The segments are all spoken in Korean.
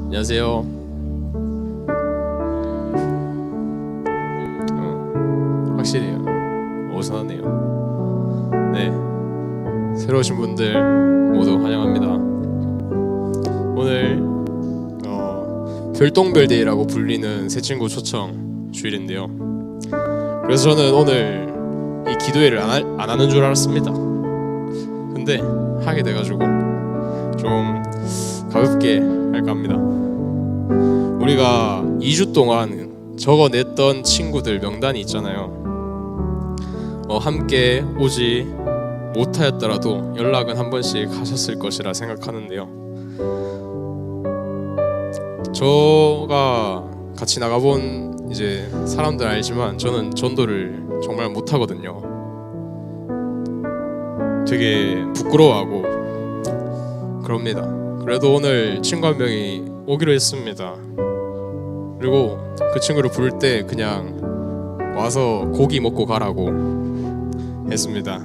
안녕하세요. 확실히 어수선하네요. 네, 새로 오신 분들 모두 환영합니다. 오늘 별똥별데이라고 불리는 새 친구 초청 주일인데요. 그래서 저는 오늘 이 기도회를 안 하는 줄 알았습니다. 근데 하게 돼가지고 좀 가볍게 할까 합니다. 우리가 2주 동안 적어냈던 친구들 명단이 있잖아요. 함께 오지 못하였더라도 연락은 한 번씩 하셨을 것이라 생각하는데요. 저가 같이 나가본 이제 사람들 알지만 저는 전도를 정말 못하거든요. 되게 부끄러워하고 그럽니다. 그래도 오늘 친구 한 명이 오기로 했습니다. 그리고 그 친구를 부를 때 그냥 와서 고기 먹고 가라고 했습니다.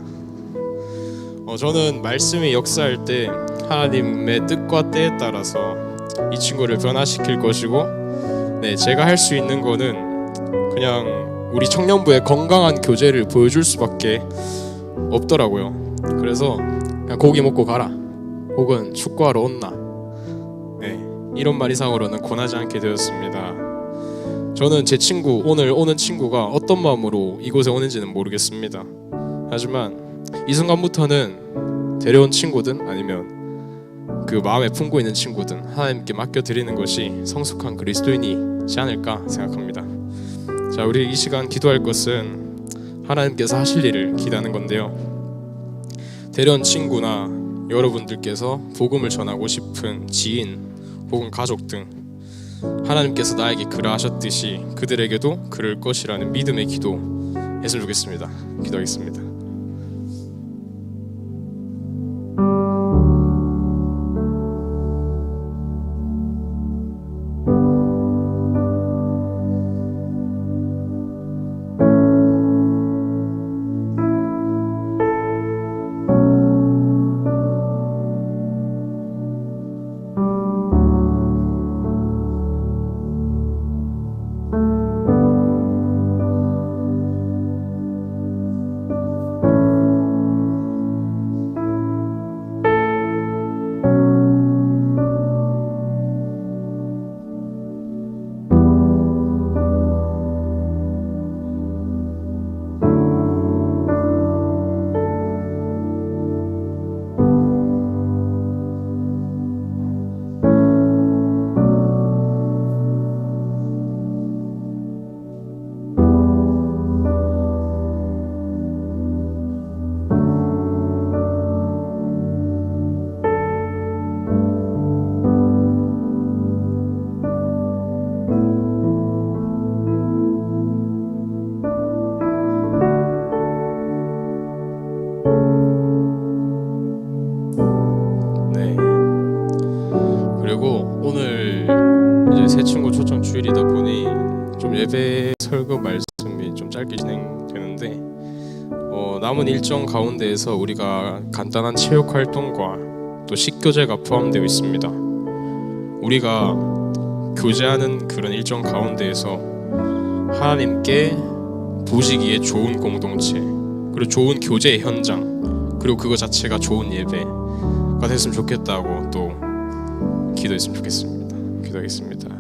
저는 말씀이 역사할 때 하나님의 뜻과 때에 따라서 이 친구를 변화시킬 것이고, 네, 제가 할 수 있는 거는 그냥 우리 청년부의 건강한 교제를 보여줄 수밖에 없더라고요. 그래서 그냥 고기 먹고 가라, 혹은 축구하러 온나, 네, 이런 말 이상으로는 권하지 않게 되었습니다. 저는 제 친구, 오늘 오는 친구가 어떤 마음으로 이곳에 오는지는 모르겠습니다. 하지만 이 순간부터는 데려온 친구든 아니면 그 마음에 품고 있는 친구든 하나님께 맡겨드리는 것이 성숙한 그리스도인이지 않을까 생각합니다. 자, 우리 이 시간 기도할 것은 하나님께서 하실 일을 기도하는 건데요. 데려온 친구나 여러분들께서 복음을 전하고 싶은 지인 혹은 가족 등 하나님께서 나에게 그라 하셨듯이 그들에게도 그럴 것이라는 믿음의 기도 했으면 좋겠습니다. 기도하겠습니다. 그리고 오늘 이제 새 친구 초청 주일이다 보니 좀 예배 설교 말씀이 좀 짧게 진행되는데, 남은 일정 가운데에서 우리가 간단한 체육 활동과 또 식교제가 포함되어 있습니다. 우리가 교제하는 그런 일정 가운데에서 하나님께 보시기에 좋은 공동체, 그리고 좋은 교제의 현장, 그리고 그거 자체가 좋은 예배가 됐으면 좋겠다고 또 기도했으면 좋겠습니다. 기도하겠습니다.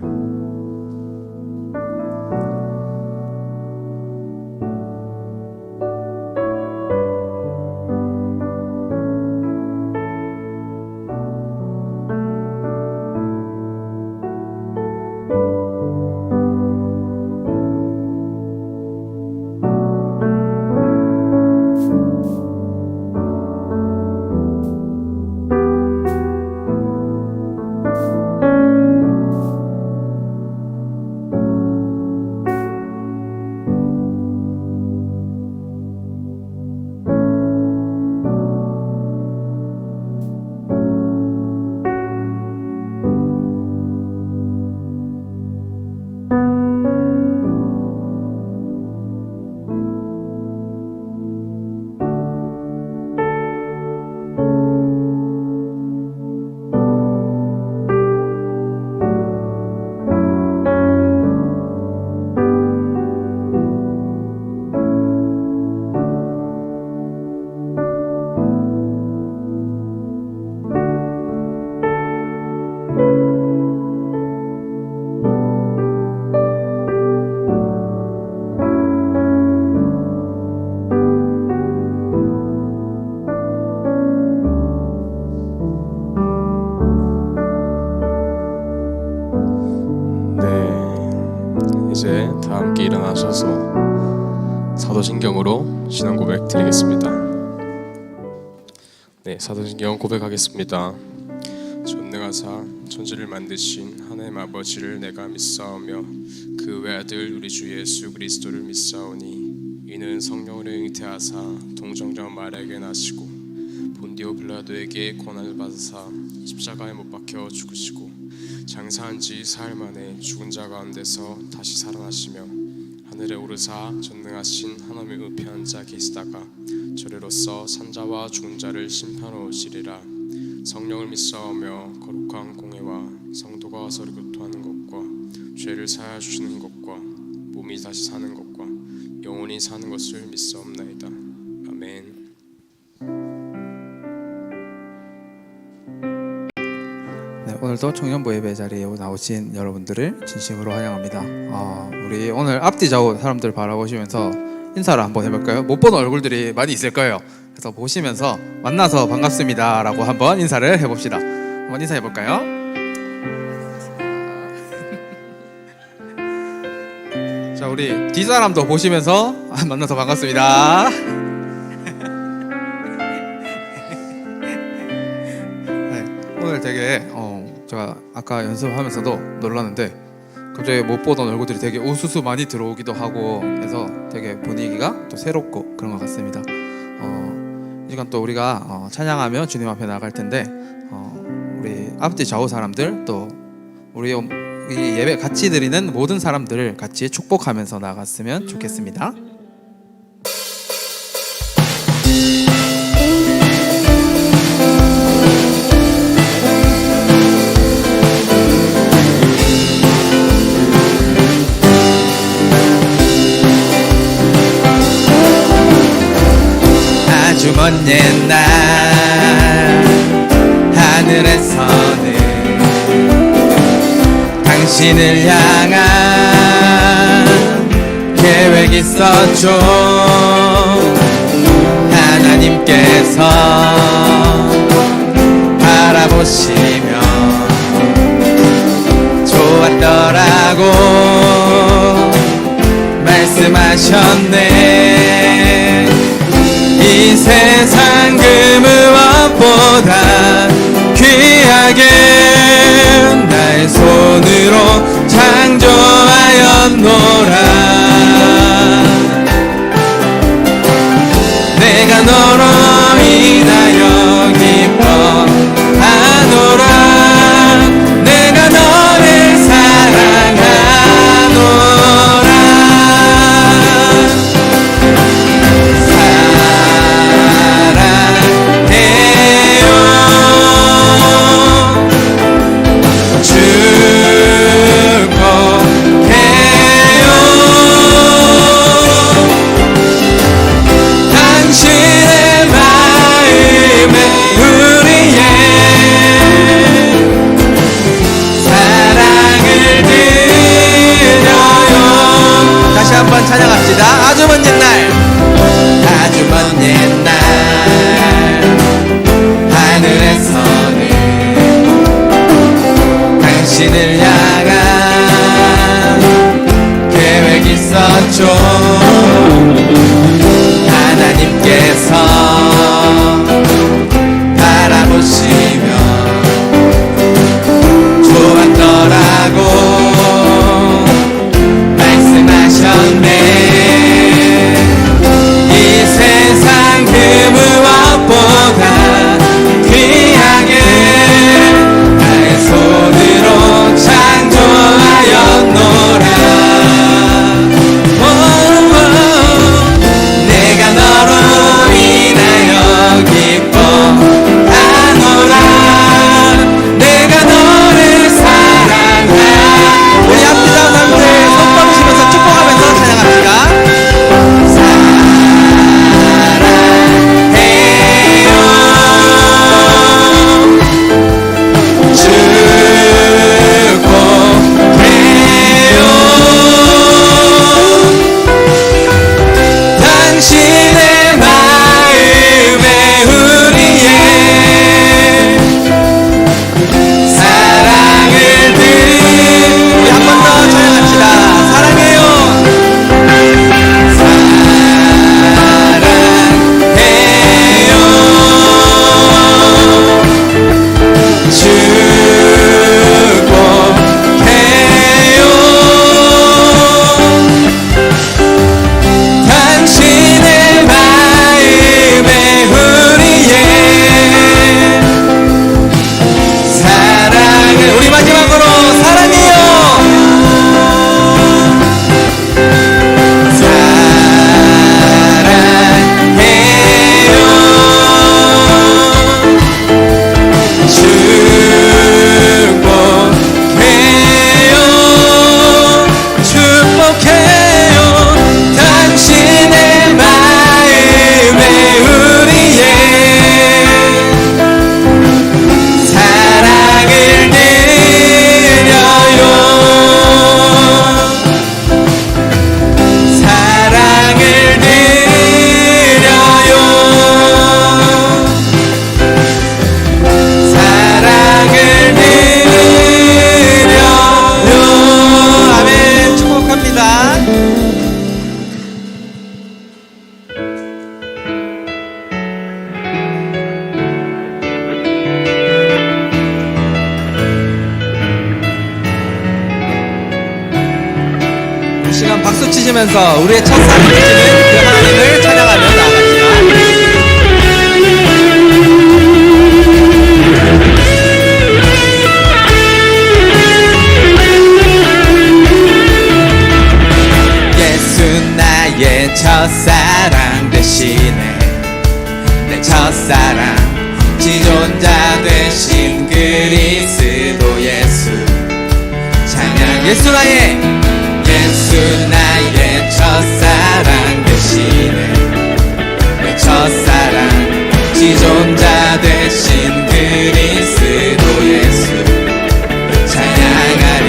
다 함께 일어나셔서 사도신경으로 신앙 고백 드리겠습니다. 네, 사도신경 고백하겠습니다. 전능하사 천지를 만드신 하나님 아버지를 내가 믿사오며 그 외아들 우리 주 예수 그리스도를 믿사오니 이는 성령으로 잉태하사 동정녀 마리아에게 나시고 본디오 빌라도에게 고난을 받으사 십자가에 못 박혀 죽으시고 장사한 지 사흘 만에 죽은 자 가운데서 다시 살아나시며 하늘에 오르사 전능하신 하나님의 우편에 앉아 계시다가 저리로서 산자와 죽은 자를 심판하러 오시리라. 성령을 믿사오며 거룩한 공회와 성도가 서로 교통하는 것과 죄를 사하여 주시는 것과 몸이 다시 사는 것과 영원히 사는 것을 믿사옵나이다. 아멘. 네, 오늘도 청년부 예배 자리에 나오신 여러분들을 진심으로 환영합니다. 우리 오늘 앞뒤 좌우 사람들 바라보시면서 인사를 한번 해볼까요? 못 본 얼굴들이 많이 있을 거예요. 그래서 보시면서 만나서 반갑습니다 라고 한번 인사를 해봅시다. 한번 인사해볼까요? 자, 우리 뒷사람도 보시면서 만나서 반갑습니다. 네, 오늘 되게 제가 아까 연습하면서도 놀랐는데 갑자기 못 보던 얼굴들이 되게 우수수 많이 들어오기도 하고 해서 되게 분위기가 또 새롭고 그런 것 같습니다. 이 시간 또 우리가 찬양하며 주님 앞에 나갈 텐데 우리 앞뒤 좌우 사람들 또 우리 이 예배 같이 드리는 모든 사람들을 같이 축복하면서 나갔으면 좋겠습니다. 아주 먼 옛날 하늘에서는 당신을 향한 계획이 있었죠. 하나님께서 바라보시며 좋았더라고 말씀하셨네. 이 세상 그 무엇보다 귀하게 나의 손으로 창조하였노라. 내가 너로 인하여 기뻐하노라. 내가 너를 사랑하노라. 한번 찬양합시다. 아주 먼 옛날, 아주 먼 옛날 하늘에서는 당신을 향한 계획이 있었죠. 하나님께서 바라보시며 좋았더라고 말씀하셨네. 이 세상 그 무엇보다 귀하게 나의 손으로 창조하였노라. 내가 너로 인하여 기뻐하노라. 시간 박수 치시면서 우리의 첫사랑 되시는 그 하나님을 찬양하며 나아갑시다. 예수 나의 첫사랑 되시네. 내 첫사랑 지존자 되신 그리스도 예수 찬양. 예수 나의 첫사랑 되시네. 내 첫사랑 지존자 되신 그리스도 예수 찬양하리.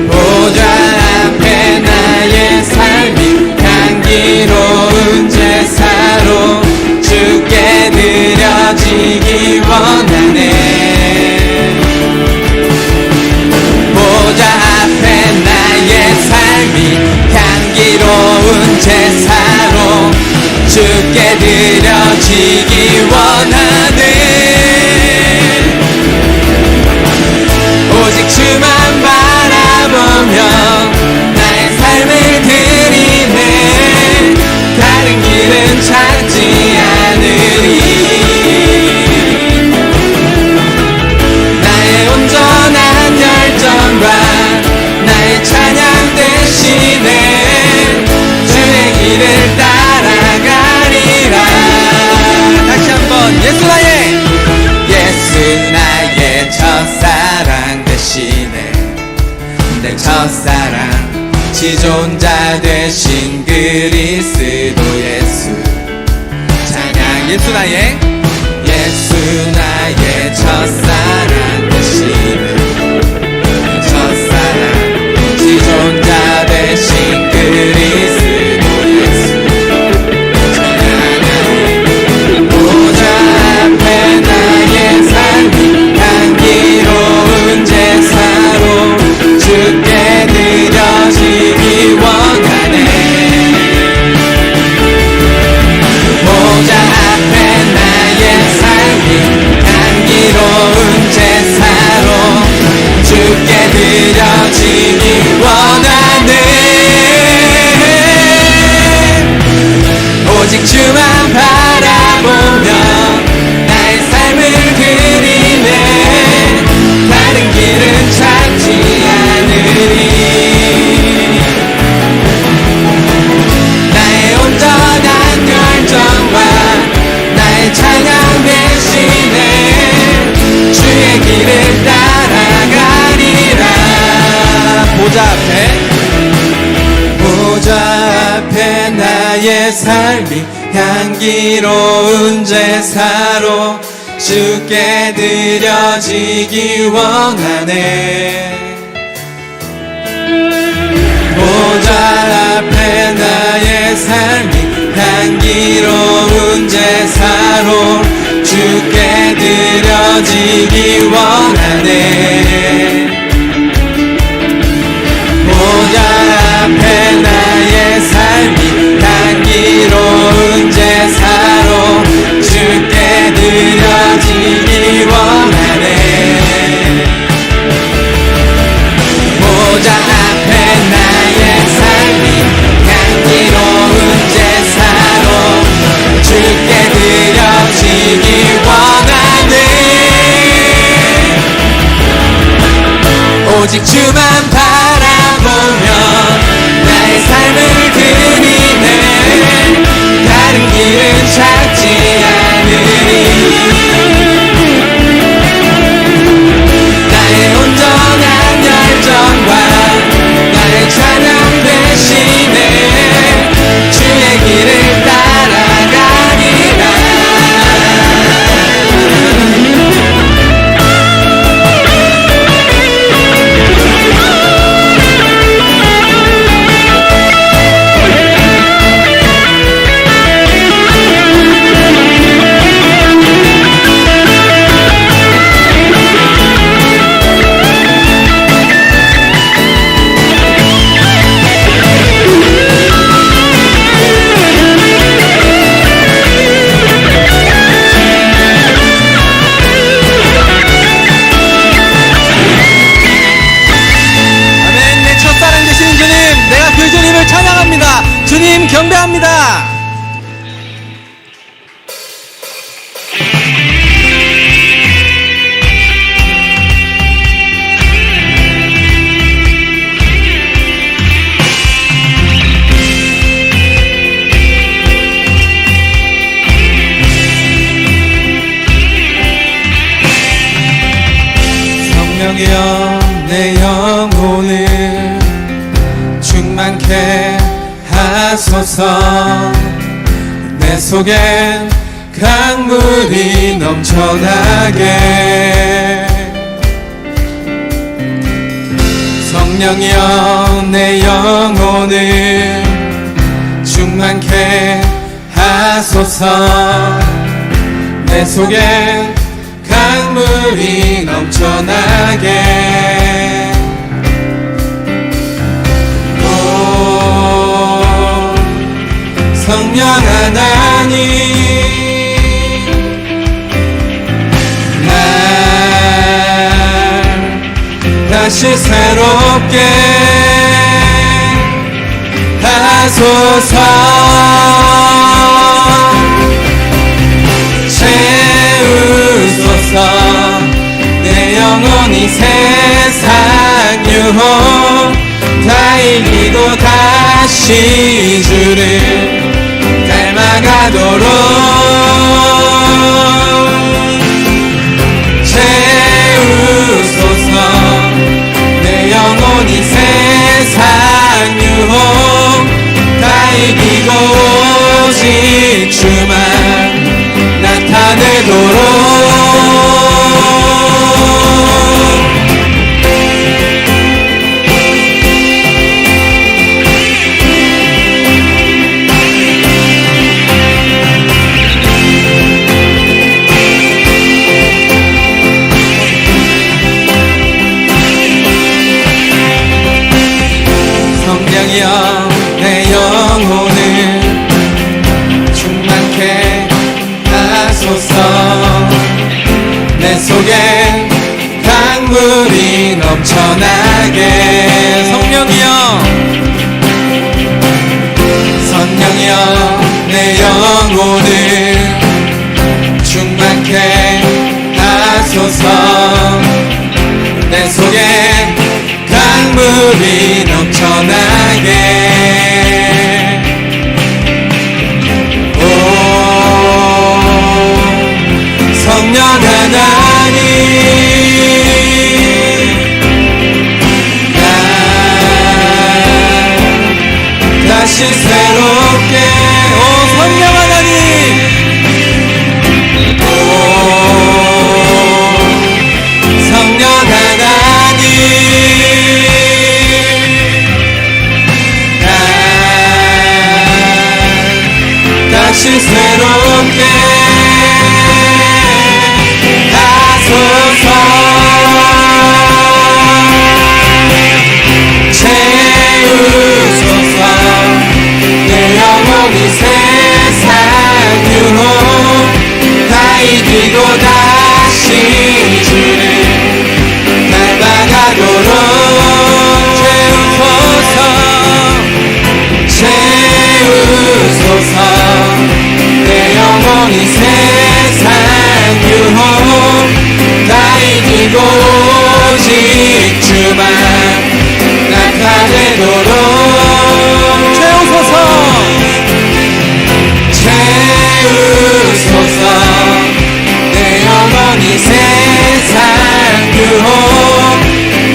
보좌 앞에 나의 삶이 향기로운 제사로 주께 드려지기 원하네. 보좌 앞에 나의 삶이 향기로운 제사로 주께 드려지기 원하네. 오직 주만 바라보며 나의 삶을 드리네. 다른 길은 찾지 않으리. 나의 온전한 열정과 나의 찬양 대신에 주의 길을 따라가리라. 다시 한번 예수 나의 첫사랑 대신에 내 첫사랑 지존자 되신 그리스도 예수 찬양. 예수 나의 첫사랑 되시네. 내 첫사랑 지존자 되신 그리스도 예수 찬양하리. 보좌 앞에 나의 삶이 향기로운 제사로 주께 드려지기 원하네. 보좌 앞에 나의 삶이 향기로운 제사로 주께 드려지기 원하네. 오직 주만 바라보며 나의 삶을 드리네. 다른 길은 찾지 않으리. 나의 온전한 열정과 나의 찬양 대신에 주의 길을 따라가리라. 보좌 앞에 나의 삶이 향기로운 제사로 주께 드려지기 원하네. 보좌 앞에 나의 삶이 향기로운 제사로 주께 드려지기 원하네. 보좌 앞에 나의 삶이 향기로운 제사로 주께 드려지기 원하네. 보좌 앞에 나의 삶이 향기로운 제사로 주께 드려지기 원하네. 오직 주만 바라보며 나의 삶을 드리네. 다른 길은 찾지 않으리. 나의 온전한 열정과 나의 찬양 대신에 주의 길을 따라가리라. 부탁드립니다. 성령이여 내 영혼을 충만케 하소서. 내 속엔 강물이 넘쳐나게. 성령이여 내 영혼을 충만케 하소서. 내 속엔 강물이 넘쳐나게. 오 성령 하나님, 날 다시 새롭게 하소서. 채우소서. 내 영혼이 세상 유혹 다 이기고 다시 주를 닮아가도록. 채우소서. 내 영혼이 세상 유혹 다 이기고 오직 주만 나타내도록. 성령이여 내 영혼을 충만케 하소서. 내 속엔 강물이 넘쳐나게. 성령이여 내 영혼을 충만케 하소서. 내 속엔 강물이 넘쳐나게. 오 성령 하나님, 날 다시 새롭게. 오 성령 하나님, 오 성령 하나님, 날 다시 새롭게 하소서. 채우소서. 내 영혼이 세상 유혹 다 이기고 다시 주를 닮아가도록. 채우소서. 내 영혼이 세상 유혹 다 이기고 오직 주만 나타내도록. 채우소서. 채우소서. 내 영혼이 세상 유혹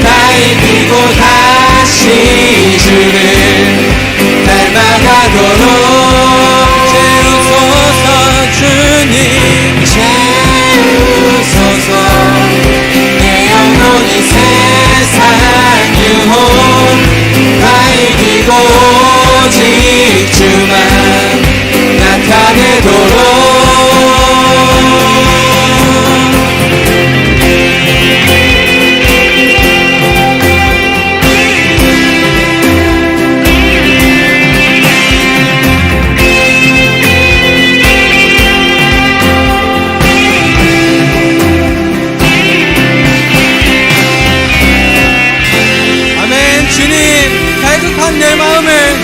다 이기고 다시 주를 닮아가도록. 채우소서 주님. 채우소서. 내 영혼이 세상 유혹 다 이기고 오직 주만 나타내도록.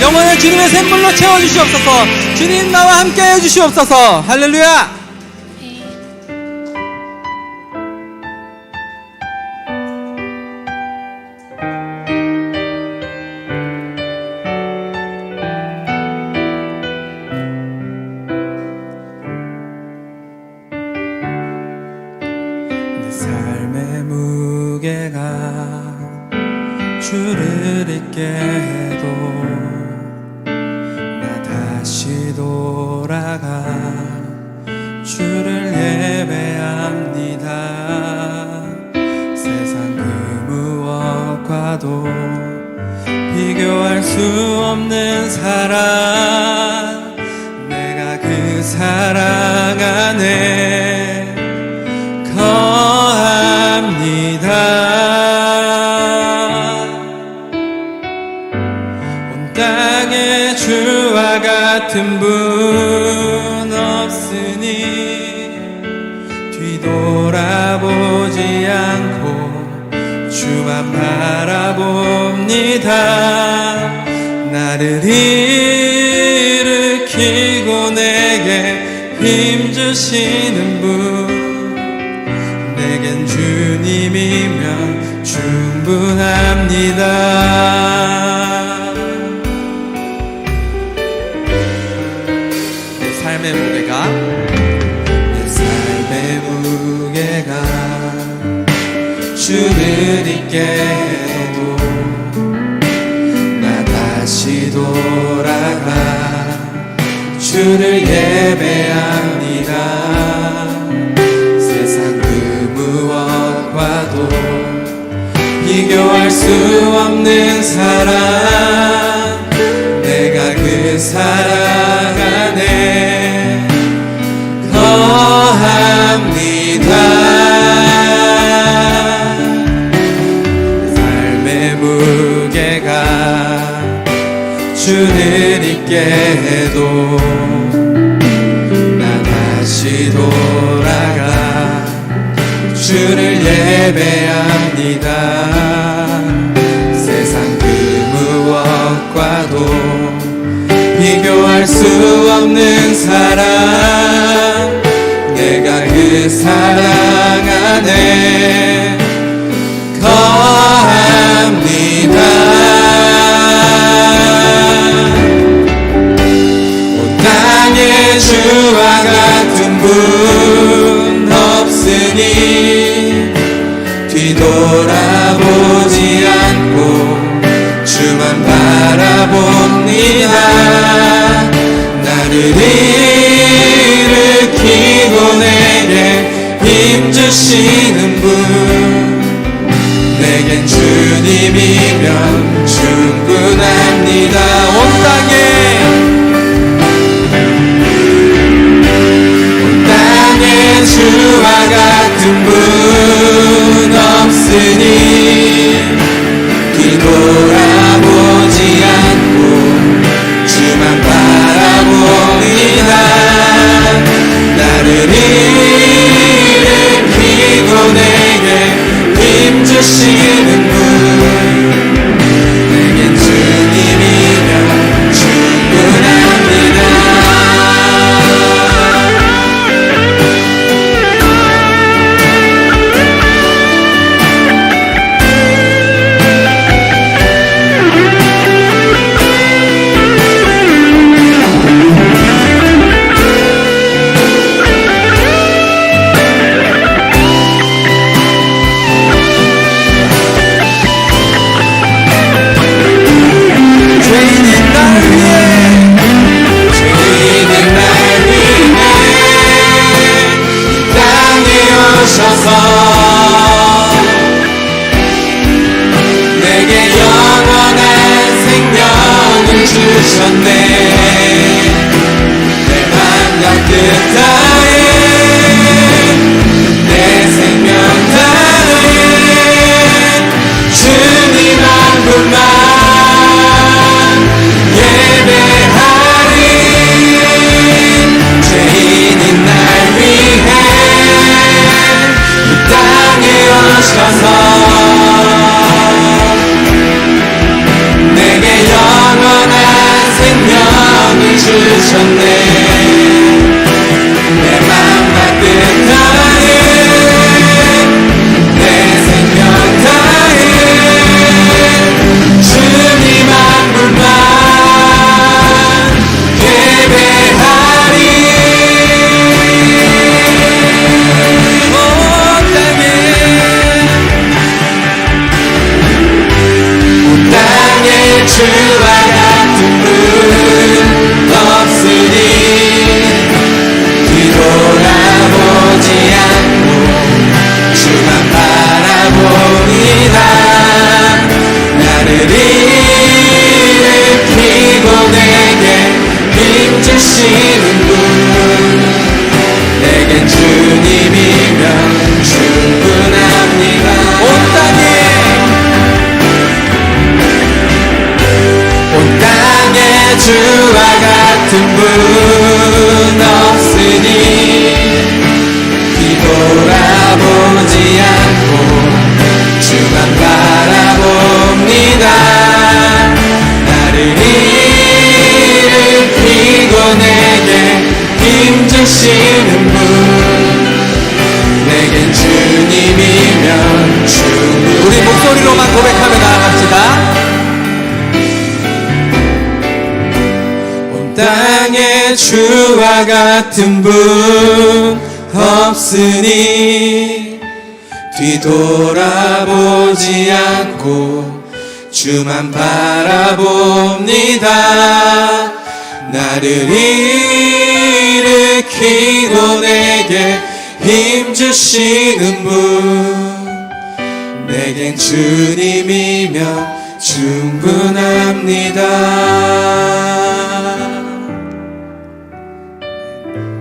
영혼을 주님의 샘물로 채워주시옵소서. 주님 나와 함께 해주시옵소서. 할렐루야. 내 삶의 무게가 주를 잊게 해도 나 다시 돌아가 주를 예배합니다. 세상 그 무엇과도 비교할 수 없는 사랑, 내가 그 사랑 안에 거합니다. 온 땅에 주와 같은 분 없으니 뒤돌아보지 않고 주만 바라봅니다. 나를 일으키고 내게 힘주시는 분, 내겐 주님이면 충분합니다. 내 삶의 무게가 주를 잊게 해도 나 다시 돌아가 주를 예배합니다. 세상 그 무엇과도 비교할 수 없는 사랑, 내가 그 사랑 안에 거합니다. 삶의 무게가 주를 잊게 해도 나 다시 돌아가 주를 예배합니다. 세상 그 무엇과도 비교할 수 없는 사랑, 내가 그 사랑 안에 거합니다. 온 땅에 주와 같은 분 없으니 뒤돌아보지 않고 주만 바라봅니다. 나를 일으키고 내게 힘주시는 분, 내겐 주님이면 충분합니다. 온 땅에 주와 같은 분 없으니 뒤돌아보지 않고 주만 바라봅니다. 나를 일으키고 내게 힘주시는 분, 내겐 주님이면 충분합니다. 주와 같은 분 없으니 뒤돌아보지 않고 주만 바라봅니다. 나를 일으키고 내게 힘주시는 분 내겐 주님이면 충분합니다. 온 땅에 주와 같은 분 없으니 뒤돌아보지 않고 주만 바라봅니다. 나를 일으키고 내게 힘주시는 분 내겐 주님이면 충분. 우리 목소리로만 고백하며 나아갑시다. 온 땅에 주와 같은 분 없으니 뒤돌아보지 않고 주만 바라봅니다. 나를 일으키고 내게 힘주시는 분 내겐 주님이면 충분합니다.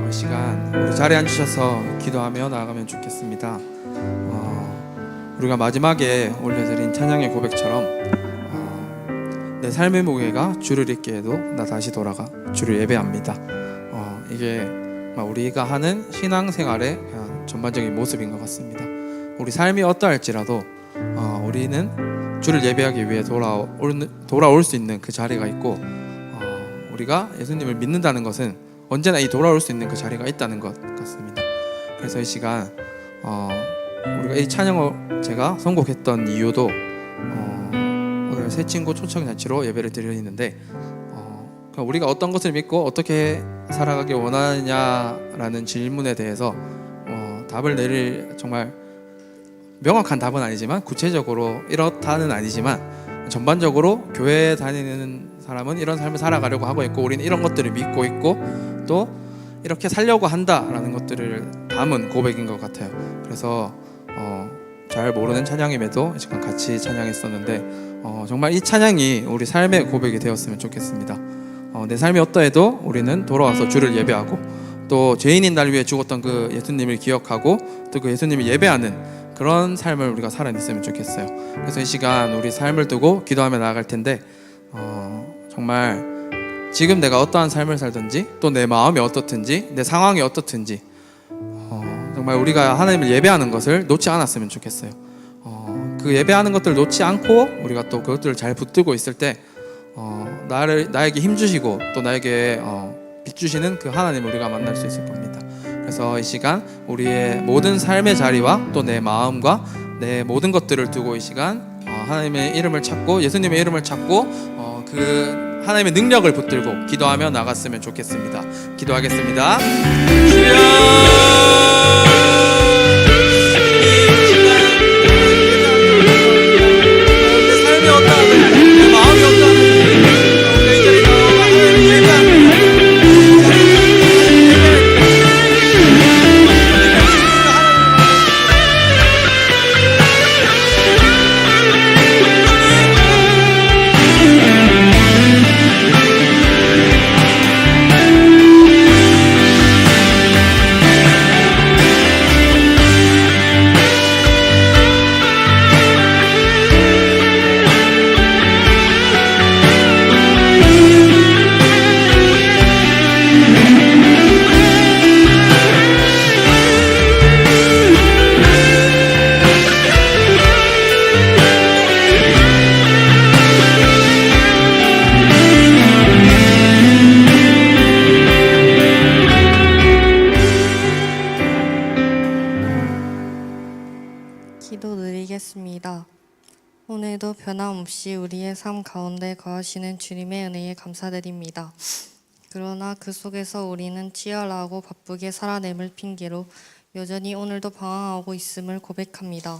이 시간 우리 자리에 앉으셔서 기도하며 나아가면 좋겠습니다. 우리가 마지막에 올려드린 찬양의 고백처럼 내 삶의 무게가 주를 잊게 해도 나 다시 돌아가 주를 예배합니다. 이게 우리가 하는 신앙생활의 전반적인 모습인 것 같습니다. 우리 삶이 어떠할지라도 우리는 주를 예배하기 위해 돌아올 수 있는 그 자리가 있고 우리가 예수님을 믿는다는 것은 언제나 이 돌아올 수 있는 그 자리가 있다는 것 같습니다. 그래서 이 시간 우리가 이 찬양을 제가 선곡했던 이유도 오늘 새 친구 초청잔치로 예배를 드리는데 우리가 어떤 것을 믿고 어떻게 살아가길 원하느냐라는 질문에 대해서 답을 내릴 정말 명확한 답은 아니지만 구체적으로 이렇다는 아니지만 전반적으로 교회에 다니는 사람은 이런 삶을 살아가려고 하고 있고 우리는 이런 것들을 믿고 있고 또 이렇게 살려고 한다라는 것들을 담은 고백인 것 같아요. 그래서 잘 모르는 찬양임에도 이 시간 같이 찬양했었는데 정말 이 찬양이 우리 삶의 고백이 되었으면 좋겠습니다. 내 삶이 어떠해도 우리는 돌아와서 주를 예배하고 또 죄인인 날 위해 죽었던 그 예수님을 기억하고 또 그 예수님을 예배하는 그런 삶을 우리가 살아냈으면 좋겠어요. 그래서 이 시간 우리 삶을 두고 기도하며 나아갈 텐데 정말 지금 내가 어떠한 삶을 살든지 또 내 마음이 어떻든지 내 상황이 어떻든지 정말 우리가 하나님을 예배하는 것을 놓지 않았으면 좋겠어요. 그 예배하는 것들을 놓지 않고 우리가 또 그것들을 잘 붙들고 있을 때 나에게 힘주시고 또 나에게 빛주시는 그 하나님을 우리가 만날 수 있을 겁니다. 그래서 이 시간 우리의 모든 삶의 자리와 또 내 마음과 내 모든 것들을 두고 이 시간 하나님의 이름을 찾고 예수님의 이름을 찾고 그 하나님의 능력을 붙들고 기도하며 나갔으면 좋겠습니다. 기도하겠습니다. 기도드리겠습니다. 오늘도 변함없이 우리의 삶 가운데 거하시는 주님의 은혜에 감사드립니다. 그러나 그 속에서 우리는 치열하고 바쁘게 살아냄을 핑계로 여전히 오늘도 방황하고 있음을 고백합니다.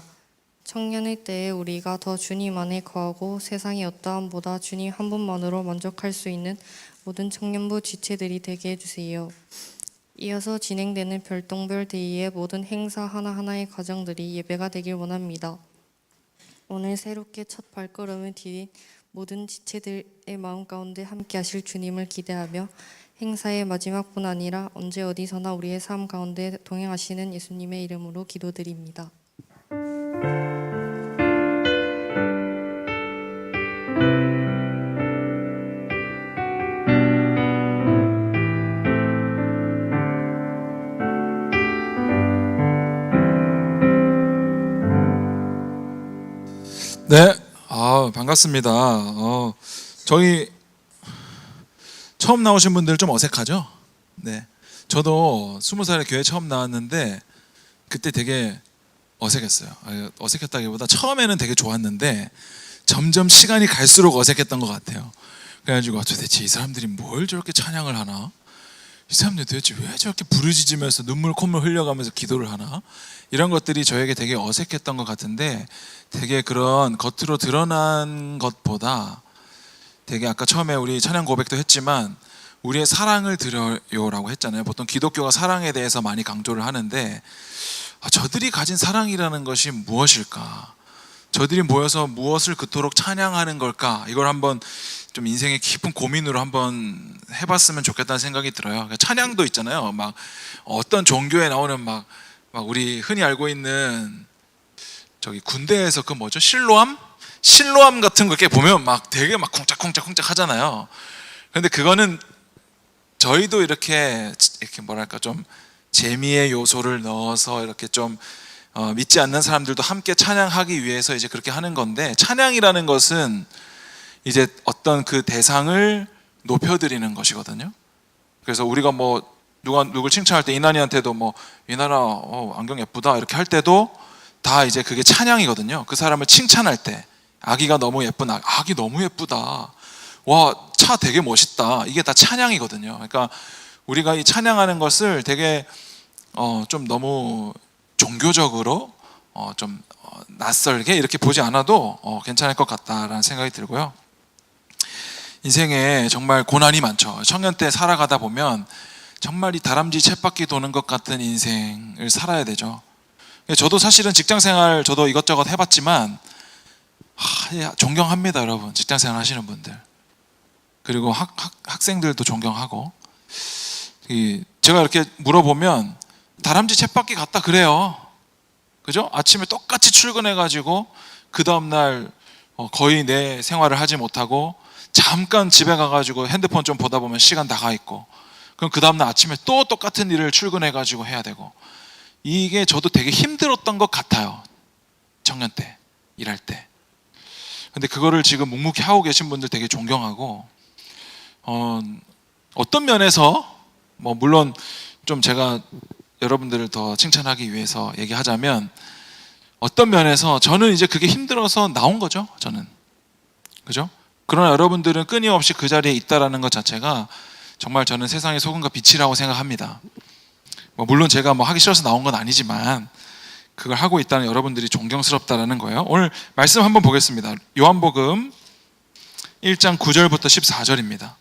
청년의 때에 우리가 더 주님 안에 거하고 세상의 어떠함보다 주님 한 분만으로 만족할 수 있는 모든 청년부 지체들이 되게 해주세요. 이어서 진행되는 별똥별 데이의 모든 행사 하나하나의 과정들이 예배가 되길 원합니다. 오늘 새롭게 첫 발걸음을 디딘 모든 지체들의 마음 가운데 함께 하실 주님을 기대하며 행사의 마지막뿐 아니라 언제 어디서나 우리의 삶 가운데 동행하시는 예수님의 이름으로 기도드립니다. 네, 반갑습니다. 저희 처음 나오신 분들 좀 어색하죠? 네, 저도 20살에 교회 처음 나왔는데 그때 되게 어색했어요. 어색했다기보다 처음에는 되게 좋았는데 점점 시간이 갈수록 어색했던 것 같아요. 그래가지고 도대체 이 사람들이 뭘 저렇게 찬양을 하나? 이 사람들 도대체 왜 저렇게 부르짖으면서 눈물 콧물 흘려가면서 기도를 하나? 이런 것들이 저에게 되게 어색했던 것 같은데 되게 그런 겉으로 드러난 것보다 되게 아까 처음에 우리 찬양 고백도 했지만 우리의 사랑을 드려요라고 했잖아요. 보통 기독교가 사랑에 대해서 많이 강조를 하는데 저들이 가진 사랑이라는 것이 무엇일까? 저들이 모여서 무엇을 그토록 찬양하는 걸까? 이걸 한번 좀 인생의 깊은 고민으로 한번 해봤으면 좋겠다는 생각이 들어요. 찬양도 있잖아요. 막 어떤 종교에 나오는 막 우리 흔히 알고 있는 저기 군대에서 그 뭐죠? 실로암 같은 거 이렇게 보면 막 되게 막 쿵짝쿵짝 하잖아요. 그런데 그거는 저희도 이렇게 뭐랄까 좀 재미의 요소를 넣어서 이렇게 좀 믿지 않는 사람들도 함께 찬양하기 위해서 이제 그렇게 하는 건데, 찬양이라는 것은 이제 어떤 그 대상을 높여드리는 것이거든요. 그래서 우리가 뭐 누굴 칭찬할 때 이난이한테도 뭐 이난아 안경 예쁘다 이렇게 할 때도 다 이제 그게 찬양이거든요. 그 사람을 칭찬할 때 아기가 너무 예쁜 아기 너무 예쁘다, 와 차 되게 멋있다, 이게 다 찬양이거든요. 그러니까 우리가 이 찬양하는 것을 되게 좀 너무 종교적으로 좀 낯설게 이렇게 보지 않아도 괜찮을 것 같다라는 생각이 들고요. 인생에 정말 고난이 많죠. 청년 때 살아가다 보면 정말 이 다람쥐 쳇바퀴 도는 것 같은 인생을 살아야 되죠. 저도 사실은 직장생활 저도 이것저것 해봤지만 존경합니다, 여러분. 직장생활 하시는 분들, 그리고 학생들도 존경하고. 제가 이렇게 물어보면 다람쥐 쳇바퀴 같다 그래요. 그죠? 아침에 똑같이 출근해가지고 그 다음날 거의 내 생활을 하지 못하고 잠깐 집에 가가지고 핸드폰 좀 보다 보면 시간 나가 있고, 그럼 그 다음날 아침에 또 똑같은 일을 출근해가지고 해야 되고, 이게 저도 되게 힘들었던 것 같아요, 청년 때 일할 때. 근데 그거를 지금 묵묵히 하고 계신 분들 되게 존경하고, 어떤 면에서 뭐 물론 좀 제가 여러분들을 더 칭찬하기 위해서 얘기하자면, 어떤 면에서 저는 이제 그게 힘들어서 나온 거죠, 저는. 그죠? 그러나 여러분들은 끊임없이 그 자리에 있다라는 것 자체가 정말 저는 세상의 소금과 빛이라고 생각합니다. 물론 제가 뭐 하기 싫어서 나온 건 아니지만 그걸 하고 있다는 여러분들이 존경스럽다라는 거예요. 오늘 말씀 한번 보겠습니다. 요한복음 1장 9절부터 14절입니다.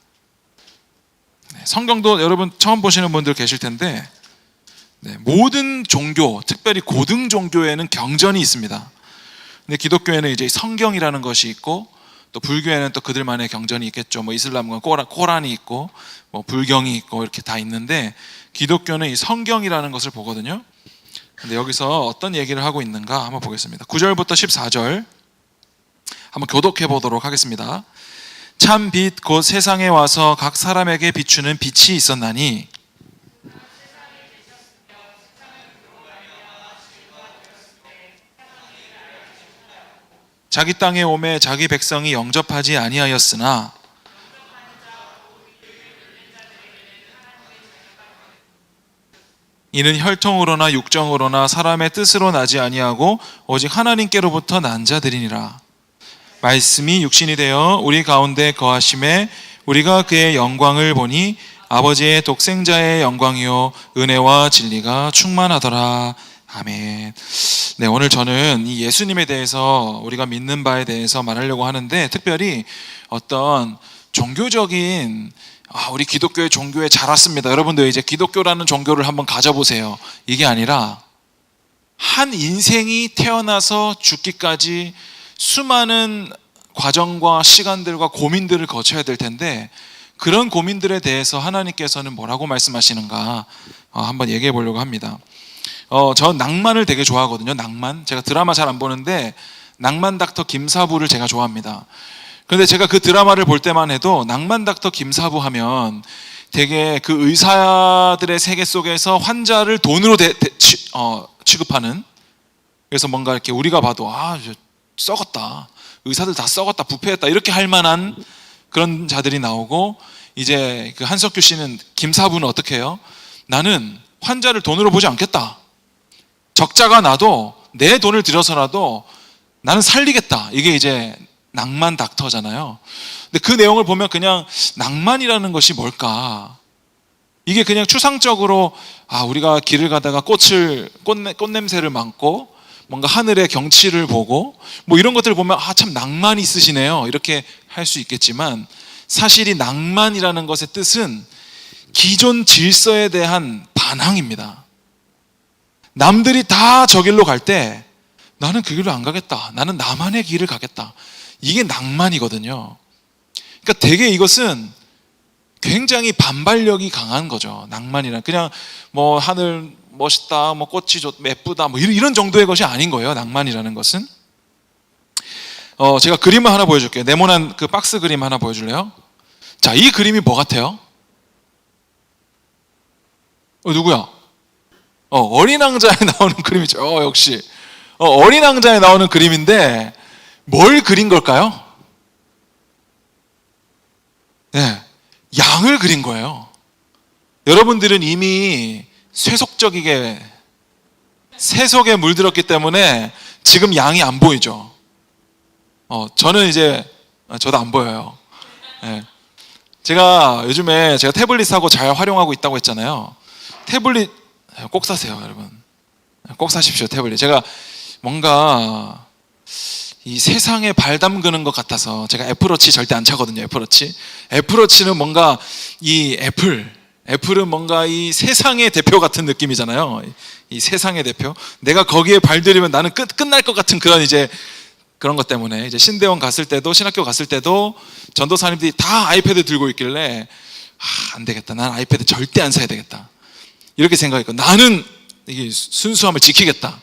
성경도 여러분 처음 보시는 분들 계실 텐데, 모든 종교, 특별히 고등 종교에는 경전이 있습니다. 근데 기독교에는 이제 성경이라는 것이 있고, 또 불교에는 또 그들만의 경전이 있겠죠. 뭐 이슬람은 코란이 있고, 뭐 불경이 있고, 이렇게 다 있는데 기독교는 이 성경이라는 것을 보거든요. 근데 여기서 어떤 얘기를 하고 있는가 한번 보겠습니다. 9절부터 14절 한번 교독해 보도록 하겠습니다. 참 빛 곧 세상에 와서 각 사람에게 비추는 빛이 있었나니 자기 땅에 오매 자기 백성이 영접하지 아니하였으나 이는 혈통으로나 육정으로나 사람의 뜻으로 나지 아니하고 오직 하나님께로부터 난 자들이니라. 말씀이 육신이 되어 우리 가운데 거하심에 우리가 그의 영광을 보니 아버지의 독생자의 영광이요 은혜와 진리가 충만하더라. 아멘. 네, 오늘 저는 이 예수님에 대해서 우리가 믿는 바에 대해서 말하려고 하는데, 특별히 어떤 종교적인 우리 기독교의 종교에 자랐습니다. 여러분들 이제 기독교라는 종교를 한번 가져보세요. 이게 아니라 한 인생이 태어나서 죽기까지 수많은 과정과 시간들과 고민들을 거쳐야 될 텐데, 그런 고민들에 대해서 하나님께서는 뭐라고 말씀하시는가 한번 얘기해 보려고 합니다. 전 낭만을 되게 좋아하거든요. 낭만. 제가 드라마 잘 안 보는데 낭만 닥터 김사부를 제가 좋아합니다. 그런데 제가 그 드라마를 볼 때만 해도 낭만 닥터 김사부 하면 되게 그 의사들의 세계 속에서 환자를 돈으로 취급하는, 그래서 뭔가 이렇게 우리가 봐도 썩었다, 의사들 다 썩었다, 부패했다, 이렇게 할 만한 그런 자들이 나오고, 이제 그 한석규 씨는, 김사부는 어떻게 해요? 나는 환자를 돈으로 보지 않겠다, 적자가 나도 내 돈을 들여서라도 나는 살리겠다. 이게 이제 낭만 닥터잖아요. 근데 그 내용을 보면 그냥 낭만이라는 것이 뭘까? 이게 그냥 추상적으로 우리가 길을 가다가 꽃냄새를 맡고 뭔가 하늘의 경치를 보고 뭐 이런 것들을 보면 참 낭만이 있으시네요, 이렇게 할 수 있겠지만, 사실 이 낭만이라는 것의 뜻은 기존 질서에 대한 반항입니다. 남들이 다 저 길로 갈 때 나는 그 길로 안 가겠다, 나는 나만의 길을 가겠다, 이게 낭만이거든요. 그러니까 되게 이것은 굉장히 반발력이 강한 거죠. 낭만이란 그냥 뭐 하늘 멋있다, 뭐 꽃이 예쁘다, 뭐 이런 정도의 것이 아닌 거예요. 낭만이라는 것은. 제가 그림을 하나 보여줄게요. 네모난 그 박스 그림 하나 보여줄래요? 자, 이 그림이 뭐 같아요? 누구야? 어린 왕자에 나오는 그림이죠. 역시 어린 왕자에 나오는 그림인데 뭘 그린 걸까요? 네, 양을 그린 거예요. 여러분들은 이미 세속에 물들었기 때문에 지금 양이 안 보이죠. 저는 이제 저도 안 보여요. 네. 제가 요즘에 태블릿 사고 잘 활용하고 있다고 했잖아요. 태블릿 꼭 사세요, 여러분. 꼭 사십시오, 태블릿. 제가 뭔가 이 세상에 발 담그는 것 같아서, 제가 애플워치 절대 안 차거든요. 애플워치는 뭔가 이 애플은 뭔가 이 세상의 대표 같은 느낌이잖아요. 이 세상의 대표. 내가 거기에 발들이면 나는 끝날 것 같은 그런 이제 그런 것 때문에, 이제 신대원 갔을 때도, 신학교 갔을 때도 전도사님들이 다 아이패드 들고 있길래 안 되겠다, 난 아이패드 절대 안 사야 되겠다, 이렇게 생각했고, 나는 이게 순수함을 지키겠다.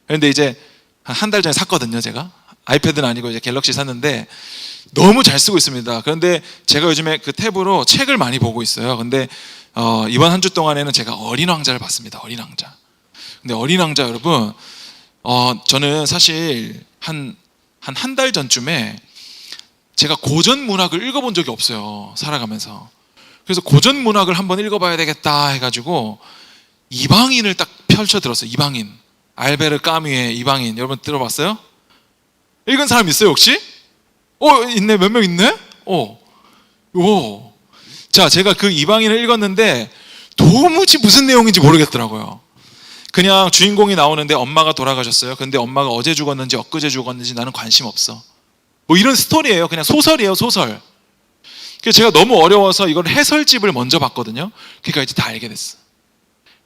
그런데 이제 한 달 전에 샀거든요. 제가 아이패드는 아니고 이제 갤럭시 샀는데 너무 잘 쓰고 있습니다. 그런데 제가 요즘에 그 탭으로 책을 많이 보고 있어요. 근데 이번 한 주 동안에는 제가 어린 왕자를 봤습니다. 어린 왕자. 근데 어린 왕자, 여러분, 저는 사실 한 달 전쯤에 제가 고전 문학을 읽어본 적이 없어요, 살아가면서. 그래서 고전 문학을 한번 읽어봐야 되겠다 해가지고 이방인을 딱 펼쳐 들었어요. 이방인, 알베르 까뮈의 이방인. 여러분 들어봤어요? 읽은 사람 있어요 혹시? 있네. 몇 명 있네? 자, 제가 그 이방인을 읽었는데 도무지 무슨 내용인지 모르겠더라고요. 그냥 주인공이 나오는데 엄마가 돌아가셨어요. 근데 엄마가 어제 죽었는지 엊그제 죽었는지 나는 관심 없어, 뭐 이런 스토리예요. 그냥 소설이에요, 소설. 그래서 제가 너무 어려워서 이걸 해설집을 먼저 봤거든요. 그러니까 이제 다 알게 됐어.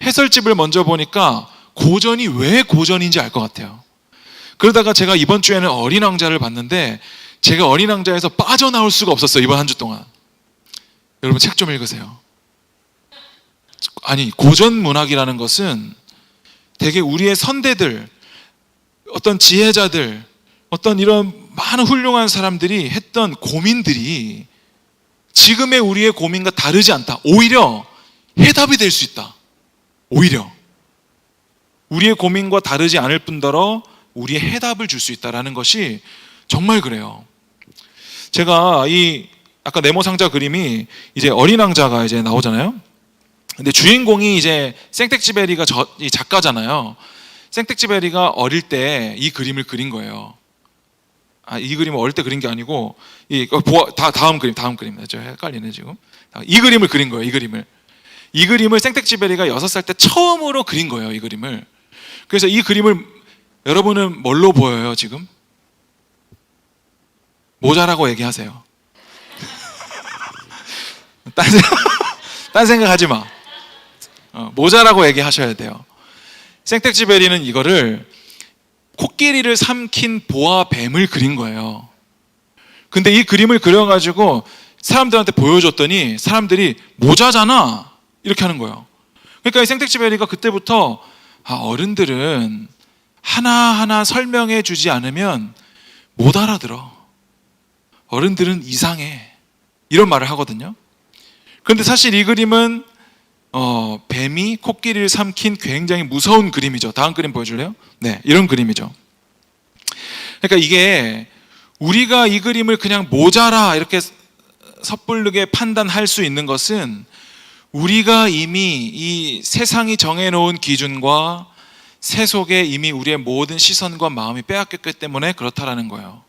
해설집을 먼저 보니까 고전이 왜 고전인지 알 것 같아요. 그러다가 제가 이번 주에는 어린 왕자를 봤는데 제가 어린 왕자에서 빠져나올 수가 없었어요, 이번 한 주 동안. 여러분 책 좀 읽으세요. 아니, 고전 문학이라는 것은 되게 우리의 선대들, 어떤 지혜자들, 어떤 이런 많은 훌륭한 사람들이 했던 고민들이 지금의 우리의 고민과 다르지 않다. 오히려 해답이 될 수 있다. 오히려 우리의 고민과 다르지 않을 뿐더러 우리의 해답을 줄 수 있다라는 것이 정말 그래요. 제가 아까 네모 상자 그림이 이제 어린 왕자가 이제 나오잖아요. 근데 주인공이 이제 생텍쥐베리가 이 작가잖아요. 생텍쥐베리가 어릴 때 이 그림을 그린 거예요. 이 그림은 어릴 때 그린 게 아니고 다음 그림. 저 헷갈리네 지금. 이 그림을 그린 거예요. 이 그림을 생텍쥐베리가 6살 때 처음으로 그린 거예요. 이 그림을. 그래서 이 그림을 여러분은 뭘로 보여요 지금? 모자라고 얘기하세요. 딴 생각하지 마. 모자라고 얘기하셔야 돼요. 생텍쥐베리는 이거를 코끼리를 삼킨 보아 뱀을 그린 거예요. 근데 이 그림을 그려가지고 사람들한테 보여줬더니 사람들이 모자잖아 이렇게 하는 거예요. 그러니까 이 생텍쥐베리가 그때부터 어른들은 하나하나 설명해 주지 않으면 못 알아들어. 어른들은 이상해. 이런 말을 하거든요. 그런데 사실 이 그림은 뱀이 코끼리를 삼킨 굉장히 무서운 그림이죠. 다음 그림 보여줄래요? 네, 이런 그림이죠. 그러니까 이게 우리가 이 그림을 그냥 모자라 이렇게 섣부르게 판단할 수 있는 것은 우리가 이미 이 세상이 정해놓은 기준과 세속에 이미 우리의 모든 시선과 마음이 빼앗겼기 때문에 그렇다라는 거예요.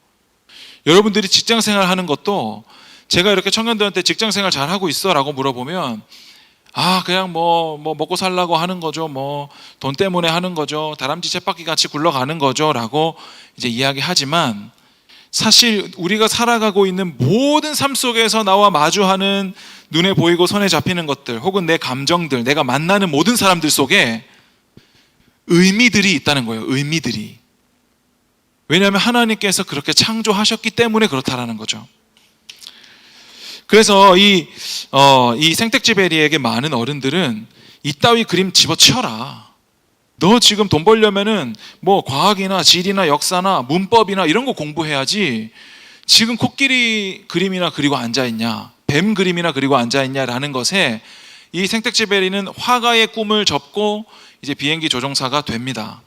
여러분들이 직장생활 하는 것도 제가 이렇게 청년들한테 직장생활 잘하고 있어 라고 물어보면 그냥 뭐 먹고 살라고 하는 거죠. 뭐 돈 때문에 하는 거죠. 다람쥐 쳇바퀴 같이 굴러가는 거죠 라고 이제 이야기하지만 사실 우리가 살아가고 있는 모든 삶 속에서 나와 마주하는 눈에 보이고 손에 잡히는 것들 혹은 내 감정들, 내가 만나는 모든 사람들 속에 의미들이 있다는 거예요. 의미들이. 왜냐하면 하나님께서 그렇게 창조하셨기 때문에 그렇다라는 거죠. 그래서 이 생텍쥐베리에게 많은 어른들은 이따위 그림 집어치워라. 너 지금 돈 벌려면은 뭐 과학이나 지리나 역사나 문법이나 이런 거 공부해야지 지금 코끼리 그림이나 그리고 앉아있냐, 뱀 그림이나 그리고 앉아있냐라는 것에 이 생텍쥐베리는 화가의 꿈을 접고 이제 비행기 조종사가 됩니다.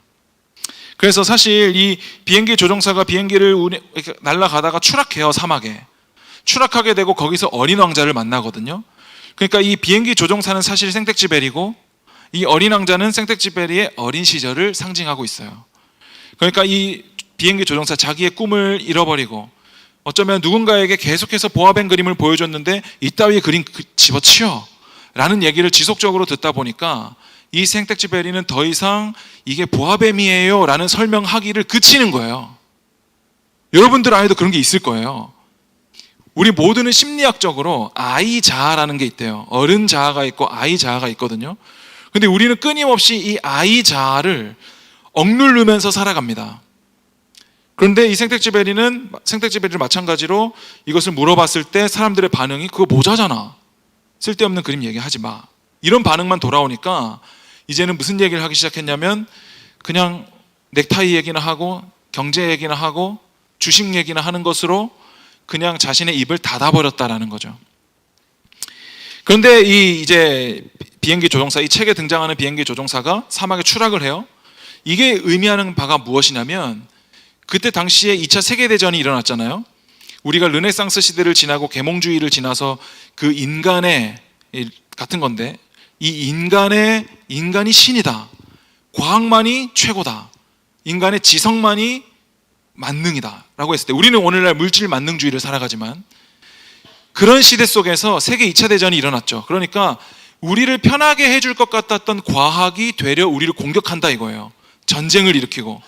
그래서 사실 이 비행기 조종사가 비행기를 날아가다가 추락해요. 사막에 추락하게 되고 거기서 어린 왕자를 만나거든요. 그러니까 이 비행기 조종사는 사실 생텍쥐베리고 이 어린 왕자는 생텍쥐베리의 어린 시절을 상징하고 있어요. 그러니까 이 비행기 조종사 자기의 꿈을 잃어버리고 어쩌면 누군가에게 계속해서 보아뱀 그림을 보여줬는데 이따위 그림 집어치워 라는 얘기를 지속적으로 듣다 보니까 이 생텍쥐베리는 더 이상 이게 보아뱀이에요 라는 설명하기를 그치는 거예요. 여러분들 안에도 그런 게 있을 거예요. 우리 모두는 심리학적으로 아이 자아라는 게 있대요. 어른 자아가 있고 아이 자아가 있거든요. 근데 우리는 끊임없이 이 아이 자아를 억누르면서 살아갑니다. 그런데 이 생텍쥐베리를 마찬가지로 이것을 물어봤을 때 사람들의 반응이 그거 모자잖아. 쓸데없는 그림 얘기하지 마. 이런 반응만 돌아오니까 이제는 무슨 얘기를 하기 시작했냐면 그냥 넥타이 얘기나 하고 경제 얘기나 하고 주식 얘기나 하는 것으로 그냥 자신의 입을 닫아버렸다라는 거죠. 그런데 이제 비행기 조종사, 이 책에 등장하는 비행기 조종사가 사막에 추락을 해요. 이게 의미하는 바가 무엇이냐면 그때 당시에 2차 세계대전이 일어났잖아요. 우리가 르네상스 시대를 지나고 계몽주의를 지나서 그 인간의 같은 건데 이 인간이 신이다. 과학만이 최고다. 인간의 지성만이 만능이다 라고 했을 때 우리는 오늘날 물질 만능주의를 살아가지만 그런 시대 속에서 세계 2차 대전이 일어났죠. 그러니까 우리를 편하게 해줄 것 같았던 과학이 되려 우리를 공격한다 이거예요. 전쟁을 일으키고.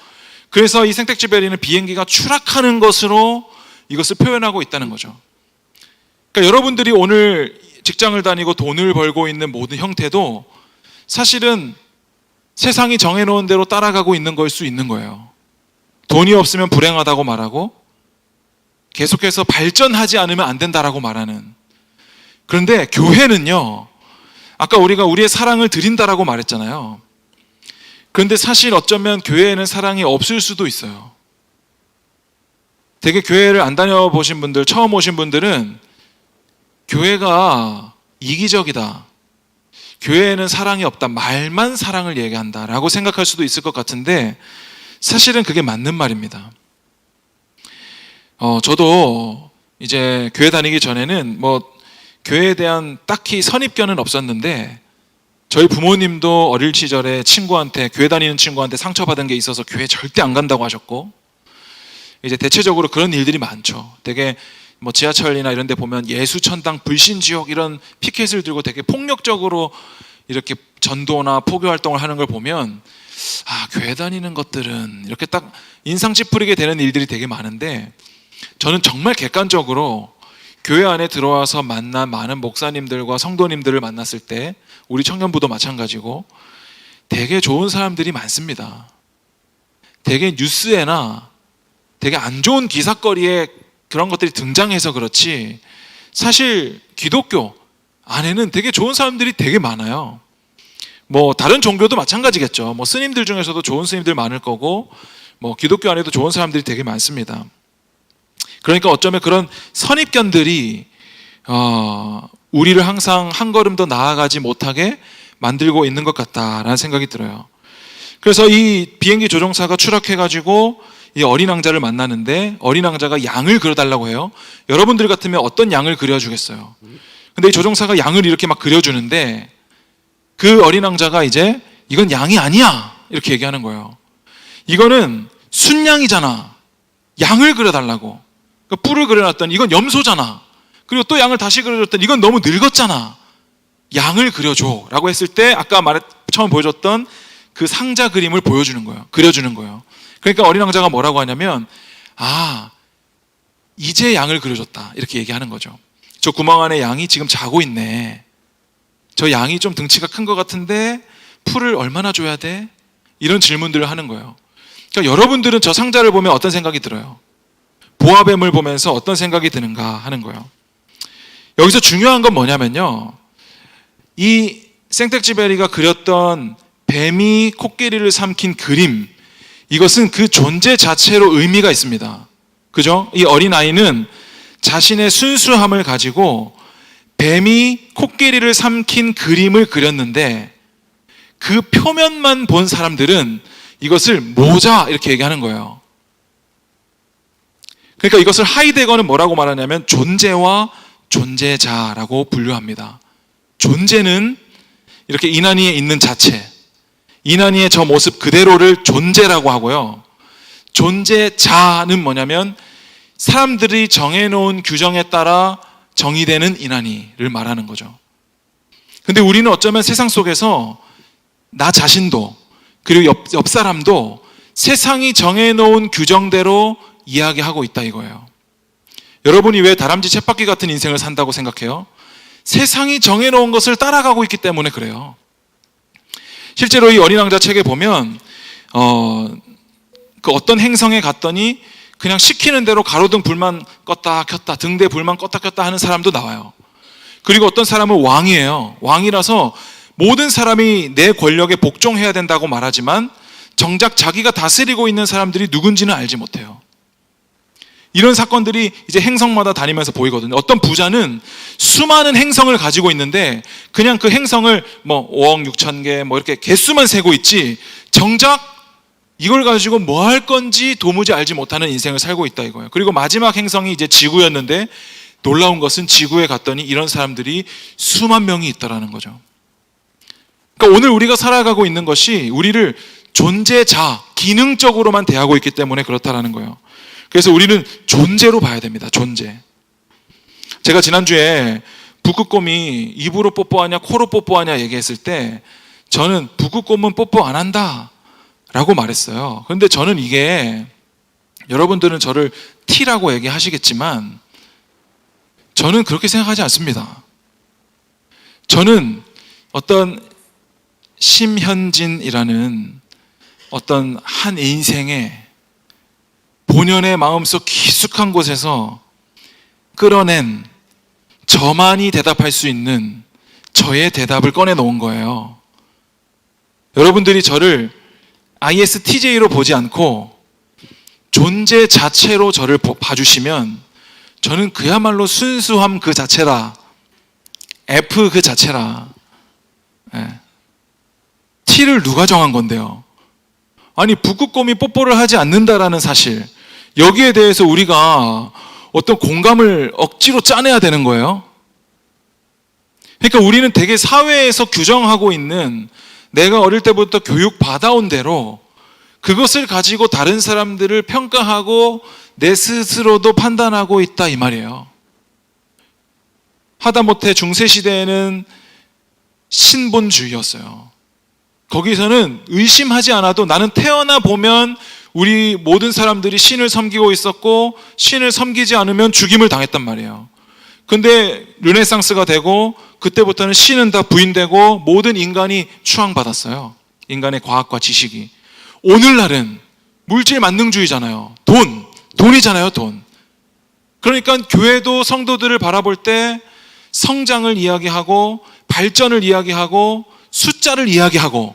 그래서 이 생텍쥐베리는 비행기가 추락하는 것으로 이것을 표현하고 있다는 거죠. 그러니까 여러분들이 오늘 직장을 다니고 돈을 벌고 있는 모든 형태도 사실은 세상이 정해놓은 대로 따라가고 있는 걸 수 있는 거예요. 돈이 없으면 불행하다고 말하고 계속해서 발전하지 않으면 안 된다라고 말하는. 그런데 교회는요, 아까 우리가 우리의 사랑을 드린다라고 말했잖아요. 그런데 사실 어쩌면 교회에는 사랑이 없을 수도 있어요. 되게 교회를 안 다녀보신 분들, 처음 오신 분들은 교회가 이기적이다, 교회에는 사랑이 없다, 말만 사랑을 얘기한다라고 생각할 수도 있을 것 같은데 사실은 그게 맞는 말입니다. 저도 이제 교회 다니기 전에는 뭐 교회에 대한 딱히 선입견은 없었는데 저희 부모님도 어릴 시절에 친구한테, 교회 다니는 친구한테 상처받은 게 있어서 교회 절대 안 간다고 하셨고, 이제 대체적으로 그런 일들이 많죠. 되게 뭐 지하철이나 이런 데 보면 예수천당 불신지옥 이런 피켓을 들고 되게 폭력적으로 이렇게 전도나 포교 활동을 하는 걸 보면 교회 다니는 것들은 이렇게 딱 인상 찌푸리게 되는 일들이 되게 많은데, 저는 정말 객관적으로 교회 안에 들어와서 만난 많은 목사님들과 성도님들을 만났을 때, 우리 청년부도 마찬가지고 되게 좋은 사람들이 많습니다. 되게 뉴스에나 되게 안 좋은 기사거리에 그런 것들이 등장해서 그렇지, 사실 기독교 안에는 되게 좋은 사람들이 되게 많아요. 뭐 다른 종교도 마찬가지겠죠. 뭐 스님들 중에서도 좋은 스님들 많을 거고, 뭐 기독교 안에도 좋은 사람들이 되게 많습니다. 그러니까 어쩌면 그런 선입견들이 우리를 항상 한 걸음 더 나아가지 못하게 만들고 있는 것 같다라는 생각이 들어요. 그래서 이 비행기 조종사가 추락해가지고 이 어린 왕자를 만나는데, 어린 왕자가 양을 그려달라고 해요. 여러분들 같으면 어떤 양을 그려주겠어요? 근데 이 조종사가 양을 이렇게 막 그려주는데, 그 어린 왕자가 이제 이건 양이 아니야 이렇게 얘기하는 거예요. 이거는 순양이잖아. 양을 그려달라고. 그러니까 뿔을 그려놨더니 이건 염소잖아. 그리고 또 양을 다시 그려줬더니 이건 너무 늙었잖아. 양을 그려줘 라고 했을 때, 아까 처음 보여줬던 그 상자 그림을 보여주는 거예요. 그려주는 거예요. 그러니까 어린 왕자가 뭐라고 하냐면, 이제 양을 그려줬다 이렇게 얘기하는 거죠. 저 구멍 안에 양이 지금 자고 있네. 저 양이 좀 등치가 큰 것 같은데 풀을 얼마나 줘야 돼? 이런 질문들을 하는 거예요. 그러니까 여러분들은 저 상자를 보면 어떤 생각이 들어요? 보아뱀을 보면서 어떤 생각이 드는가 하는 거예요. 여기서 중요한 건 뭐냐면요, 이 생텍쥐베리가 그렸던 뱀이 코끼리를 삼킨 그림, 이것은 그 존재 자체로 의미가 있습니다. 그죠? 이 어린아이는 자신의 순수함을 가지고 뱀이 코끼리를 삼킨 그림을 그렸는데, 그 표면만 본 사람들은 이것을 모자 이렇게 얘기하는 거예요. 그러니까 이것을 하이데거는 뭐라고 말하냐면 존재와 존재자라고 분류합니다. 존재는 이렇게 이난이에 있는 자체, 이난이의 저 모습 그대로를 존재라고 하고요. 존재자는 뭐냐면 사람들이 정해놓은 규정에 따라 정의되는 이난이를 말하는 거죠. 근데 우리는 어쩌면 세상 속에서 나 자신도, 그리고 옆 사람도 세상이 정해놓은 규정대로 이야기하고 있다 이거예요. 여러분이 왜 다람쥐 쳇바퀴 같은 인생을 산다고 생각해요? 세상이 정해놓은 것을 따라가고 있기 때문에 그래요. 실제로 이 어린 왕자 책에 보면 그 어떤 행성에 갔더니 그냥 시키는 대로 가로등 불만 껐다 켰다, 등대 불만 껐다 켰다 하는 사람도 나와요. 그리고 어떤 사람은 왕이에요. 왕이라서 모든 사람이 내 권력에 복종해야 된다고 말하지만 정작 자기가 다스리고 있는 사람들이 누군지는 알지 못해요. 이런 사건들이 이제 행성마다 다니면서 보이거든요. 어떤 부자는 수많은 행성을 가지고 있는데 그냥 그 행성을 뭐 5억 6천 개 뭐 이렇게 개수만 세고 있지, 정작 이걸 가지고 뭐 할 건지 도무지 알지 못하는 인생을 살고 있다 이거예요. 그리고 마지막 행성이 이제 지구였는데, 놀라운 것은 지구에 갔더니 이런 사람들이 수만 명이 있다라는 거죠. 그러니까 오늘 우리가 살아가고 있는 것이 우리를 존재자, 기능적으로만 대하고 있기 때문에 그렇다라는 거예요. 그래서 우리는 존재로 봐야 됩니다. 존재. 제가 지난주에 북극곰이 입으로 뽀뽀하냐 코로 뽀뽀하냐 얘기했을 때, 저는 북극곰은 뽀뽀 안 한다 라고 말했어요. 그런데 저는 이게, 여러분들은 저를 T라고 얘기하시겠지만 저는 그렇게 생각하지 않습니다. 저는 어떤 심현진이라는 어떤 한 인생의 본연의 마음속 깊숙한 곳에서 끌어낸 저만이 대답할 수 있는 저의 대답을 꺼내 놓은 거예요. 여러분들이 저를 ISTJ로 보지 않고 존재 자체로 저를 봐주시면 저는 그야말로 순수함 그 자체라, F 그 자체라. T를 누가 정한 건데요? 아니, 북극곰이 뽀뽀를 하지 않는다라는 사실, 여기에 대해서 우리가 어떤 공감을 억지로 짜내야 되는 거예요. 그러니까 우리는 되게 사회에서 규정하고 있는, 내가 어릴 때부터 교육 받아온 대로 그것을 가지고 다른 사람들을 평가하고 내 스스로도 판단하고 있다 이 말이에요. 하다못해 중세시대에는 신본주의였어요. 거기서는 의심하지 않아도 나는 태어나 보면 우리 모든 사람들이 신을 섬기고 있었고 신을 섬기지 않으면 죽임을 당했단 말이에요. 근데 르네상스가 되고 그때부터는 신은 다 부인되고 모든 인간이 추앙받았어요. 인간의 과학과 지식이. 오늘날은 물질 만능주의잖아요. 돈이잖아요, 돈. 그러니까 교회도 성도들을 바라볼 때 성장을 이야기하고 발전을 이야기하고 숫자를 이야기하고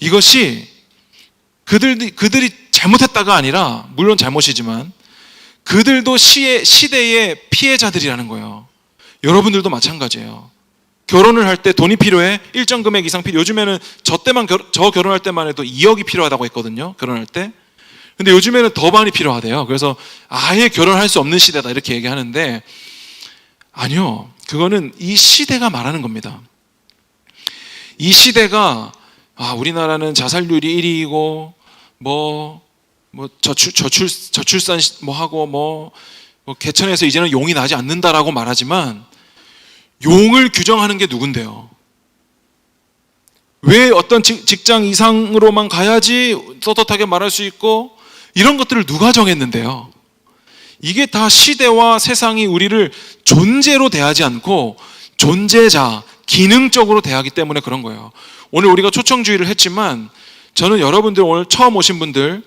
이것이 그들이 잘못했다가 아니라 물론 잘못이지만 그들도 시대의 피해자들이라는 거예요. 여러분들도 마찬가지예요. 결혼을 할 때 돈이 필요해. 일정 금액 이상 필요. 요즘에는 저 결혼할 때만 해도 2억이 필요하다고 했거든요. 결혼할 때. 근데 요즘에는 더 많이 필요하대요. 그래서 아예 결혼할 수 없는 시대다 이렇게 얘기하는데 아니요. 그거는 이 시대가 말하는 겁니다. 이 시대가 우리나라는 자살률이 1위이고 저출산 하고 개천에서 이제는 용이 나지 않는다라고 말하지만 용을 규정하는 게 누군데요? 왜 어떤 직장 이상으로만 가야지 떳떳하게 말할 수 있고 이런 것들을 누가 정했는데요? 이게 다 시대와 세상이 우리를 존재로 대하지 않고 존재자, 기능적으로 대하기 때문에 그런 거예요. 오늘 우리가 초청주의를 했지만 저는 여러분들 오늘 처음 오신 분들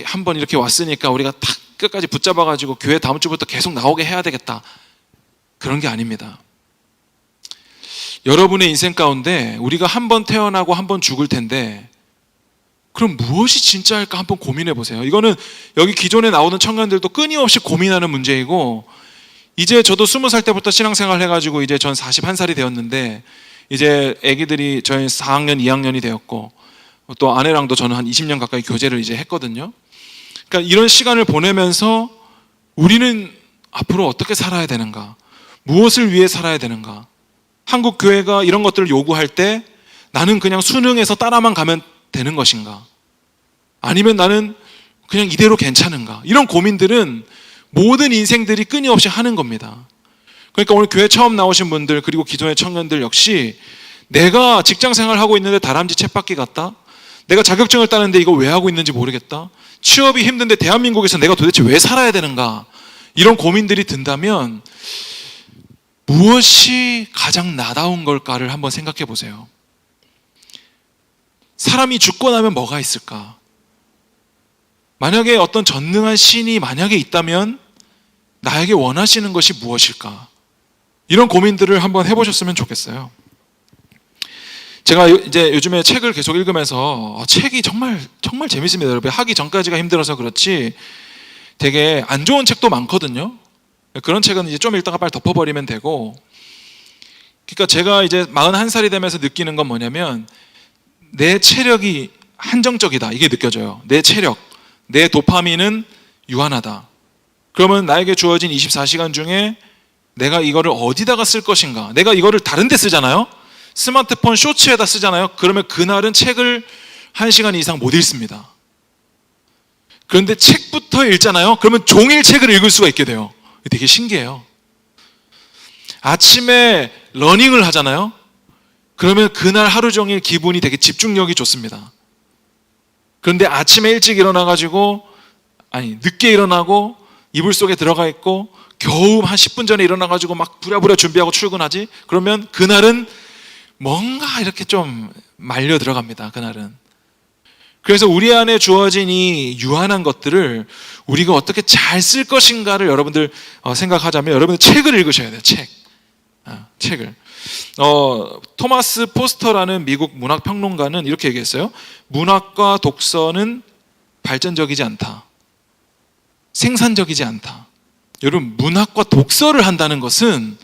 한번 이렇게 왔으니까 우리가 탁 끝까지 붙잡아가지고 교회 다음 주부터 계속 나오게 해야 되겠다. 그런 게 아닙니다. 여러분의 인생 가운데 우리가 한 번 태어나고 한 번 죽을 텐데 그럼 무엇이 진짜일까 한번 고민해 보세요. 이거는 여기 기존에 나오는 청년들도 끊임없이 고민하는 문제이고 이제 저도 20살 때부터 신앙생활 해가지고 이제 전 41살이 되었는데 이제 아기들이 저희 4학년, 2학년이 되었고 또 아내랑도 저는 한 20년 가까이 교제를 이제 했거든요. 그러니까 이런 시간을 보내면서 우리는 앞으로 어떻게 살아야 되는가? 무엇을 위해 살아야 되는가? 한국 교회가 이런 것들을 요구할 때 나는 그냥 순응해서 따라만 가면 되는 것인가? 아니면 나는 그냥 이대로 괜찮은가? 이런 고민들은 모든 인생들이 끊임없이 하는 겁니다. 그러니까 오늘 교회 처음 나오신 분들 그리고 기존의 청년들 역시 내가 직장 생활하고 있는데 다람쥐 쳇바퀴 같다? 내가 자격증을 따는데 이거 왜 하고 있는지 모르겠다? 취업이 힘든데 대한민국에서 내가 도대체 왜 살아야 되는가? 이런 고민들이 든다면 무엇이 가장 나다운 걸까를 한번 생각해 보세요. 사람이 죽고 나면 뭐가 있을까? 만약에 어떤 전능한 신이 만약에 있다면 나에게 원하시는 것이 무엇일까? 이런 고민들을 한번 해보셨으면 좋겠어요. 제가 이제 요즘에 책을 계속 읽으면서 책이 정말 재밌습니다. 여러분 하기 전까지가 힘들어서 그렇지 되게 안 좋은 책도 많거든요. 그런 책은 이제 좀 읽다가 빨리 덮어버리면 되고 그러니까 제가 이제 41살이 되면서 느끼는 건 뭐냐면 내 체력이 한정적이다 이게 느껴져요. 내 체력, 내 도파민은 유한하다. 그러면 나에게 주어진 24시간 중에 내가 이거를 어디다가 쓸 것인가? 내가 이거를 다른 데 쓰잖아요. 스마트폰 쇼츠에다 쓰잖아요. 그러면 그날은 책을 1시간 이상 못 읽습니다. 그런데 책부터 읽잖아요. 그러면 종일 책을 읽을 수가 있게 돼요. 되게 신기해요. 아침에 러닝을 하잖아요. 그러면 그날 하루 종일 기분이 되게 집중력이 좋습니다. 그런데 아침에 일찍 일어나가지고 늦게 일어나고 이불 속에 들어가 있고 겨우 한 10분 전에 일어나가지고 막 부랴부랴 준비하고 출근하지? 그러면 그날은 뭔가 이렇게 좀 말려 들어갑니다. 그날은. 그래서 우리 안에 주어진 이 유한한 것들을 우리가 어떻게 잘 쓸 것인가를 여러분들 생각하자면 여러분들 책을 읽으셔야 돼요. 책을. 토마스 포스터라는 미국 문학평론가는 이렇게 얘기했어요. 문학과 독서는 발전적이지 않다. 생산적이지 않다. 여러분 문학과 독서를 한다는 것은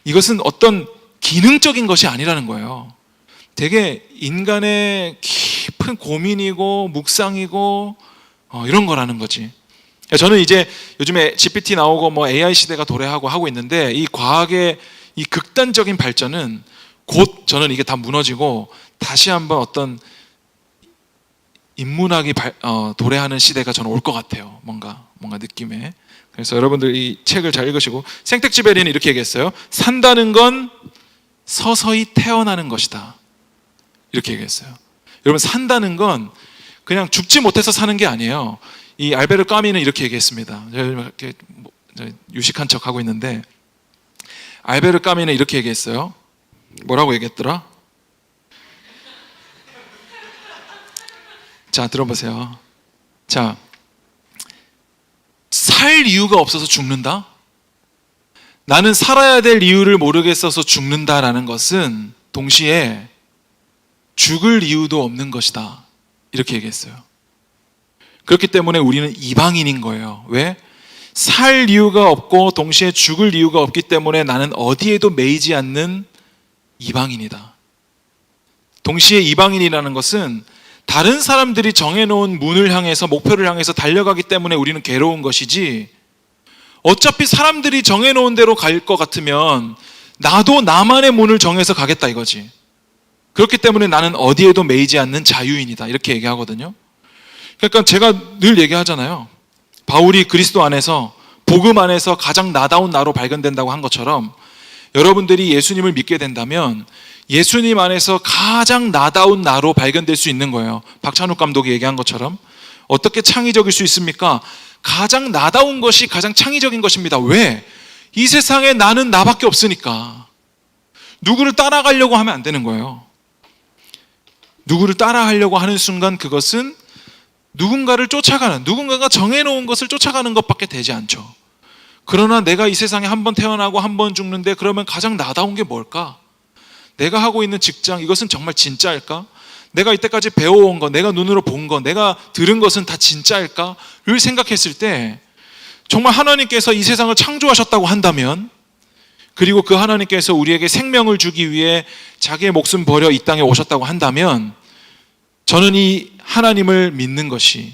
이것은 어떤 기능적인 것이 아니라는 거예요. 되게 인간의 깊은 고민이고 묵상이고 이런 거라는 거지. 저는 이제 요즘에 GPT 나오고 AI 시대가 도래하고 하고 있는데 이 과학의 이 극단적인 발전은 곧 저는 이게 다 무너지고 다시 한번 어떤 인문학이 도래하는 시대가 저는 올 것 같아요. 뭔가 느낌에. 그래서 여러분들 이 책을 잘 읽으시고 생텍쥐베리는 이렇게 얘기했어요. 산다는 건 서서히 태어나는 것이다. 이렇게 얘기했어요. 여러분, 산다는 건 그냥 죽지 못해서 사는 게 아니에요. 이 알베르 까미는 이렇게 얘기했습니다. 이렇게 유식한 척 하고 있는데, 알베르 까미는 이렇게 얘기했어요. 뭐라고 얘기했더라? 자, 들어보세요. 자, 살 이유가 없어서 죽는다? 나는 살아야 될 이유를 모르겠어서 죽는다라는 것은 동시에 죽을 이유도 없는 것이다. 이렇게 얘기했어요. 그렇기 때문에 우리는 이방인인 거예요. 왜? 살 이유가 없고 동시에 죽을 이유가 없기 때문에 나는 어디에도 매이지 않는 이방인이다. 동시에 이방인이라는 것은 다른 사람들이 정해놓은 문을 향해서, 목표를 향해서 달려가기 때문에 우리는 괴로운 것이지, 어차피 사람들이 정해놓은 대로 갈 것 같으면 나도 나만의 문을 정해서 가겠다 이거지. 그렇기 때문에 나는 어디에도 매이지 않는 자유인이다, 이렇게 얘기하거든요. 그러니까 제가 늘 얘기하잖아요. 바울이 그리스도 안에서, 복음 안에서 가장 나다운 나로 발견된다고 한 것처럼, 여러분들이 예수님을 믿게 된다면 예수님 안에서 가장 나다운 나로 발견될 수 있는 거예요. 박찬욱 감독이 얘기한 것처럼. 어떻게 창의적일 수 있습니까? 가장 나다운 것이 가장 창의적인 것입니다. 왜? 이 세상에 나는 나밖에 없으니까. 누구를 따라가려고 하면 안 되는 거예요. 누구를 따라하려고 하는 순간 그것은 누군가를 쫓아가는, 누군가가 정해놓은 것을 쫓아가는 것밖에 되지 않죠. 그러나 내가 이 세상에 한 번 태어나고 한 번 죽는데, 그러면 가장 나다운 게 뭘까? 내가 하고 있는 직장, 이것은 정말 진짜일까? 내가 이때까지 배워온 것, 내가 눈으로 본 것, 내가 들은 것은 다 진짜일까?를 생각했을 때, 정말 하나님께서 이 세상을 창조하셨다고 한다면, 그리고 그 하나님께서 우리에게 생명을 주기 위해 자기의 목숨 버려 이 땅에 오셨다고 한다면, 저는 이 하나님을 믿는 것이,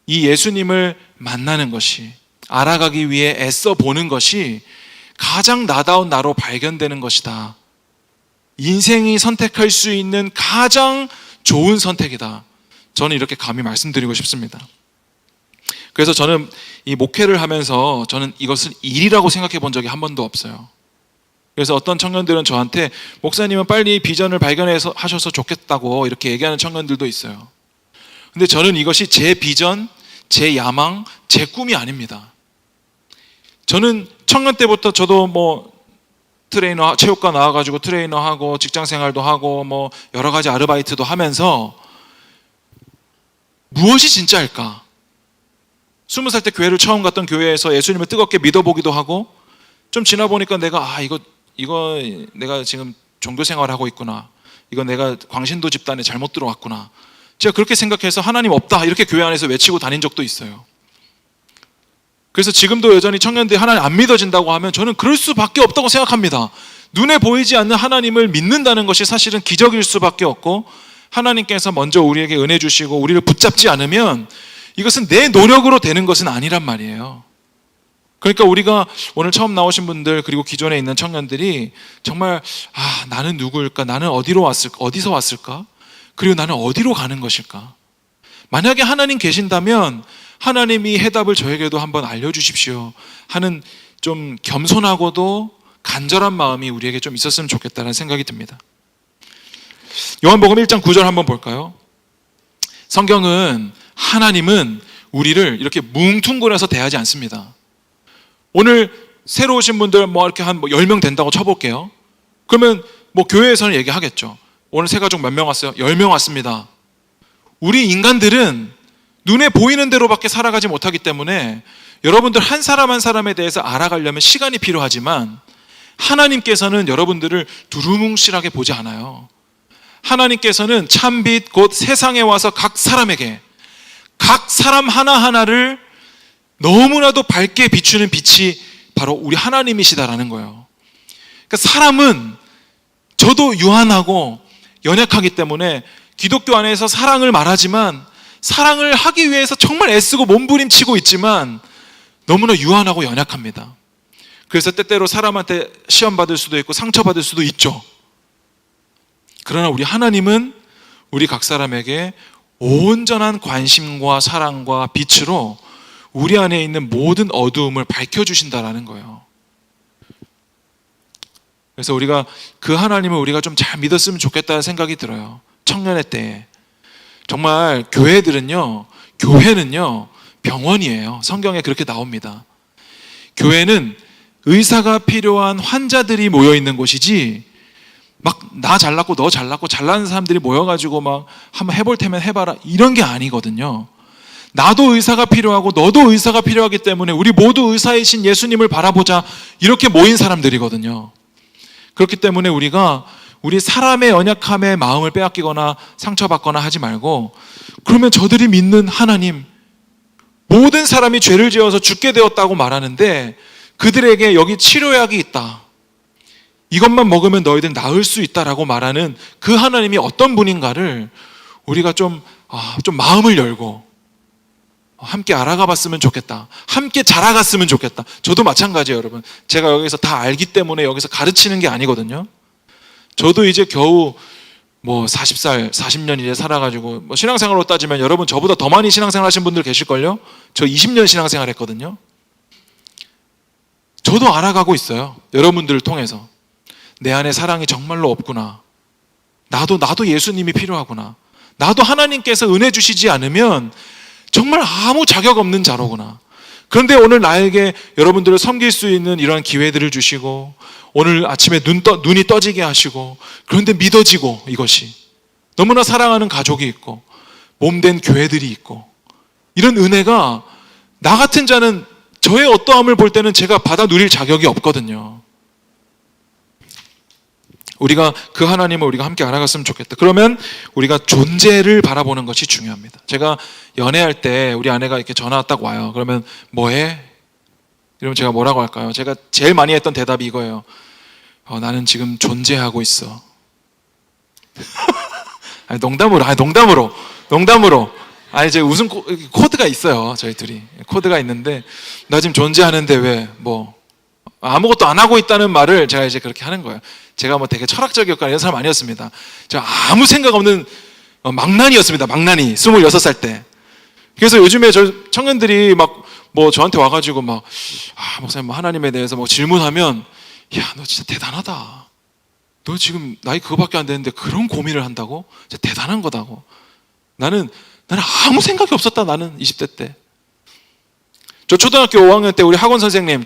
이 예수님을 만나는 것이, 알아가기 위해 애써 보는 것이 가장 나다운 나로 발견되는 것이다. 인생이 선택할 수 있는 가장 좋은 선택이다. 저는 이렇게 감히 말씀드리고 싶습니다. 그래서 저는 이 목회를 하면서 저는 이것을 일이라고 생각해 본 적이 한 번도 없어요. 그래서 어떤 청년들은 저한테, 목사님은 빨리 비전을 발견해서 하셔서 좋겠다고 이렇게 얘기하는 청년들도 있어요. 근데 저는 이것이 제 비전, 제 야망, 제 꿈이 아닙니다. 저는 청년 때부터 저도 트레이너, 체육과 나와가지고 트레이너 하고 직장 생활도 하고 여러 가지 아르바이트도 하면서 무엇이 진짜일까? 20살 때 교회를 처음 갔던 교회에서 예수님을 뜨겁게 믿어보기도 하고, 좀 지나 보니까 내가 이거 내가 지금 종교 생활하고 있구나. 이거 내가 광신도 집단에 잘못 들어왔구나. 제가 그렇게 생각해서 하나님 없다 이렇게 교회 안에서 외치고 다닌 적도 있어요. 그래서 지금도 여전히 청년들이 하나님 안 믿어진다고 하면 저는 그럴 수밖에 없다고 생각합니다. 눈에 보이지 않는 하나님을 믿는다는 것이 사실은 기적일 수밖에 없고, 하나님께서 먼저 우리에게 은혜 주시고 우리를 붙잡지 않으면 이것은 내 노력으로 되는 것은 아니란 말이에요. 그러니까 우리가 오늘 처음 나오신 분들, 그리고 기존에 있는 청년들이 정말 나는 누구일까? 나는 어디서 왔을까? 그리고 나는 어디로 가는 것일까? 만약에 하나님 계신다면 하나님이 해답을 저에게도 한번 알려주십시오 하는 좀 겸손하고도 간절한 마음이 우리에게 좀 있었으면 좋겠다는 생각이 듭니다. 요한복음 1장 9절 한번 볼까요? 성경은, 하나님은 우리를 이렇게 뭉퉁거려서 대하지 않습니다. 오늘 새로 오신 분들 이렇게 한 10명 된다고 쳐볼게요. 그러면 교회에서는 얘기하겠죠. 오늘 새 가족 몇 명 왔어요? 10명 왔습니다. 우리 인간들은 눈에 보이는 대로밖에 살아가지 못하기 때문에 여러분들 한 사람 한 사람에 대해서 알아가려면 시간이 필요하지만, 하나님께서는 여러분들을 두루뭉실하게 보지 않아요. 하나님께서는 참빛 곧 세상에 와서 각 사람에게, 각 사람 하나하나를 너무나도 밝게 비추는 빛이 바로 우리 하나님이시다라는 거예요. 그러니까 사람은, 저도 유한하고 연약하기 때문에 기독교 안에서 사랑을 말하지만, 사랑을 하기 위해서 정말 애쓰고 몸부림치고 있지만 너무나 유한하고 연약합니다. 그래서 때때로 사람한테 시험받을 수도 있고 상처받을 수도 있죠. 그러나 우리 하나님은 우리 각 사람에게 온전한 관심과 사랑과 빛으로 우리 안에 있는 모든 어두움을 밝혀주신다라는 거예요. 그래서 우리가 그 하나님을 우리가 좀 잘 믿었으면 좋겠다는 생각이 들어요. 청년의 때에 정말 교회는요 병원이에요. 성경에 그렇게 나옵니다. 교회는 의사가 필요한 환자들이 모여 있는 곳이지 막 나 잘났고 너 잘났고 잘나는 사람들이 모여가지고 막 한번 해볼 테면 해봐라 이런 게 아니거든요. 나도 의사가 필요하고 너도 의사가 필요하기 때문에 우리 모두 의사이신 예수님을 바라보자 이렇게 모인 사람들이거든요. 그렇기 때문에 우리가 우리 사람의 연약함에 마음을 빼앗기거나 상처받거나 하지 말고 그러면 저들이 믿는 하나님 모든 사람이 죄를 지어서 죽게 되었다고 말하는데 그들에게 여기 치료약이 있다. 이것만 먹으면 너희들 나을 수 있다라고 말하는 그 하나님이 어떤 분인가를 우리가 좀 마음을 열고 함께 알아가 봤으면 좋겠다. 함께 자라갔으면 좋겠다. 저도 마찬가지예요, 여러분. 제가 여기서 다 알기 때문에 여기서 가르치는 게 아니거든요. 저도 이제 겨우 40살, 40년 이제 살아가지고 신앙생활로 따지면 여러분 저보다 더 많이 신앙생활 하신 분들 계실걸요? 저 20년 신앙생활 했거든요. 저도 알아가고 있어요. 여러분들을 통해서. 내 안에 사랑이 정말로 없구나. 나도 예수님이 필요하구나. 나도 하나님께서 은혜 주시지 않으면 정말 아무 자격 없는 자로구나. 그런데 오늘 나에게 여러분들을 섬길 수 있는 이러한 기회들을 주시고 오늘 아침에 눈이 떠지게 하시고 그런데 믿어지고 이것이 너무나 사랑하는 가족이 있고 몸된 교회들이 있고 이런 은혜가 나 같은 자는 저의 어떠함을 볼 때는 제가 받아 누릴 자격이 없거든요. 우리가 그 하나님을 우리가 함께 알아갔으면 좋겠다. 그러면 우리가 존재를 바라보는 것이 중요합니다. 제가 연애할 때 우리 아내가 이렇게 전화 딱 와요. 그러면 뭐해? 이러면 제가 뭐라고 할까요? 제가 제일 많이 했던 대답이 이거예요. 나는 지금 존재하고 있어. 아니, 농담으로. 아니, 제 웃음 코드가 있어요. 저희 둘이. 코드가 있는데, 나 지금 존재하는데 왜, 아무것도 안 하고 있다는 말을 제가 이제 그렇게 하는 거예요. 제가 되게 철학적이었거나 이런 사람 아니었습니다. 제가 아무 생각 없는 망난이었습니다. 망난이. 26살 때. 그래서 요즘에 저 청년들이 저한테 와가지고 목사님 하나님에 대해서 질문하면, 야, 너 진짜 대단하다. 너 지금 나이 그거밖에 안 되는데 그런 고민을 한다고? 진짜 대단한 거다고. 나는 아무 생각이 없었다. 나는 20대 때. 저 초등학교 5학년 때 우리 학원 선생님이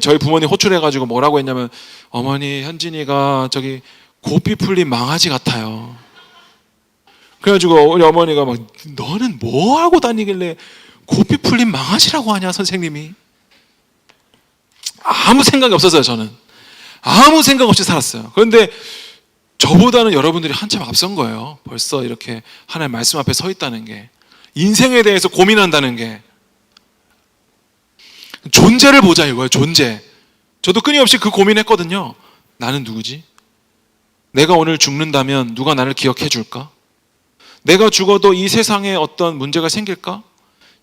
저희 부모님 호출해가지고 뭐라고 했냐면, 어머니 현진이가 고삐 풀린 망아지 같아요. 그래가지고 우리 어머니가 너는 뭐 하고 다니길래 고삐 풀린 망아지라고 하냐 선생님이. 아무 생각이 없었어요. 저는 아무 생각 없이 살았어요. 그런데 저보다는 여러분들이 한참 앞선 거예요. 벌써 이렇게 하나님 말씀 앞에 서 있다는 게, 인생에 대해서 고민한다는 게. 존재를 보자 이거예요. 존재. 저도 끊임없이 그 고민했거든요. 나는 누구지? 내가 오늘 죽는다면 누가 나를 기억해 줄까? 내가 죽어도 이 세상에 어떤 문제가 생길까?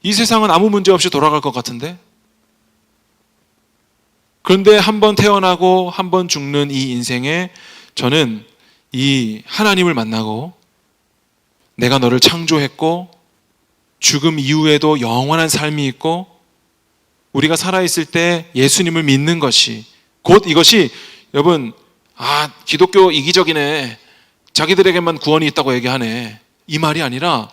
이 세상은 아무 문제 없이 돌아갈 것 같은데? 그런데 한 번 태어나고 한 번 죽는 이 인생에 저는 이 하나님을 만나고 내가 너를 창조했고 죽음 이후에도 영원한 삶이 있고 우리가 살아있을 때 예수님을 믿는 것이 곧 이것이 여러분 기독교 이기적이네. 자기들에게만 구원이 있다고 얘기하네. 이 말이 아니라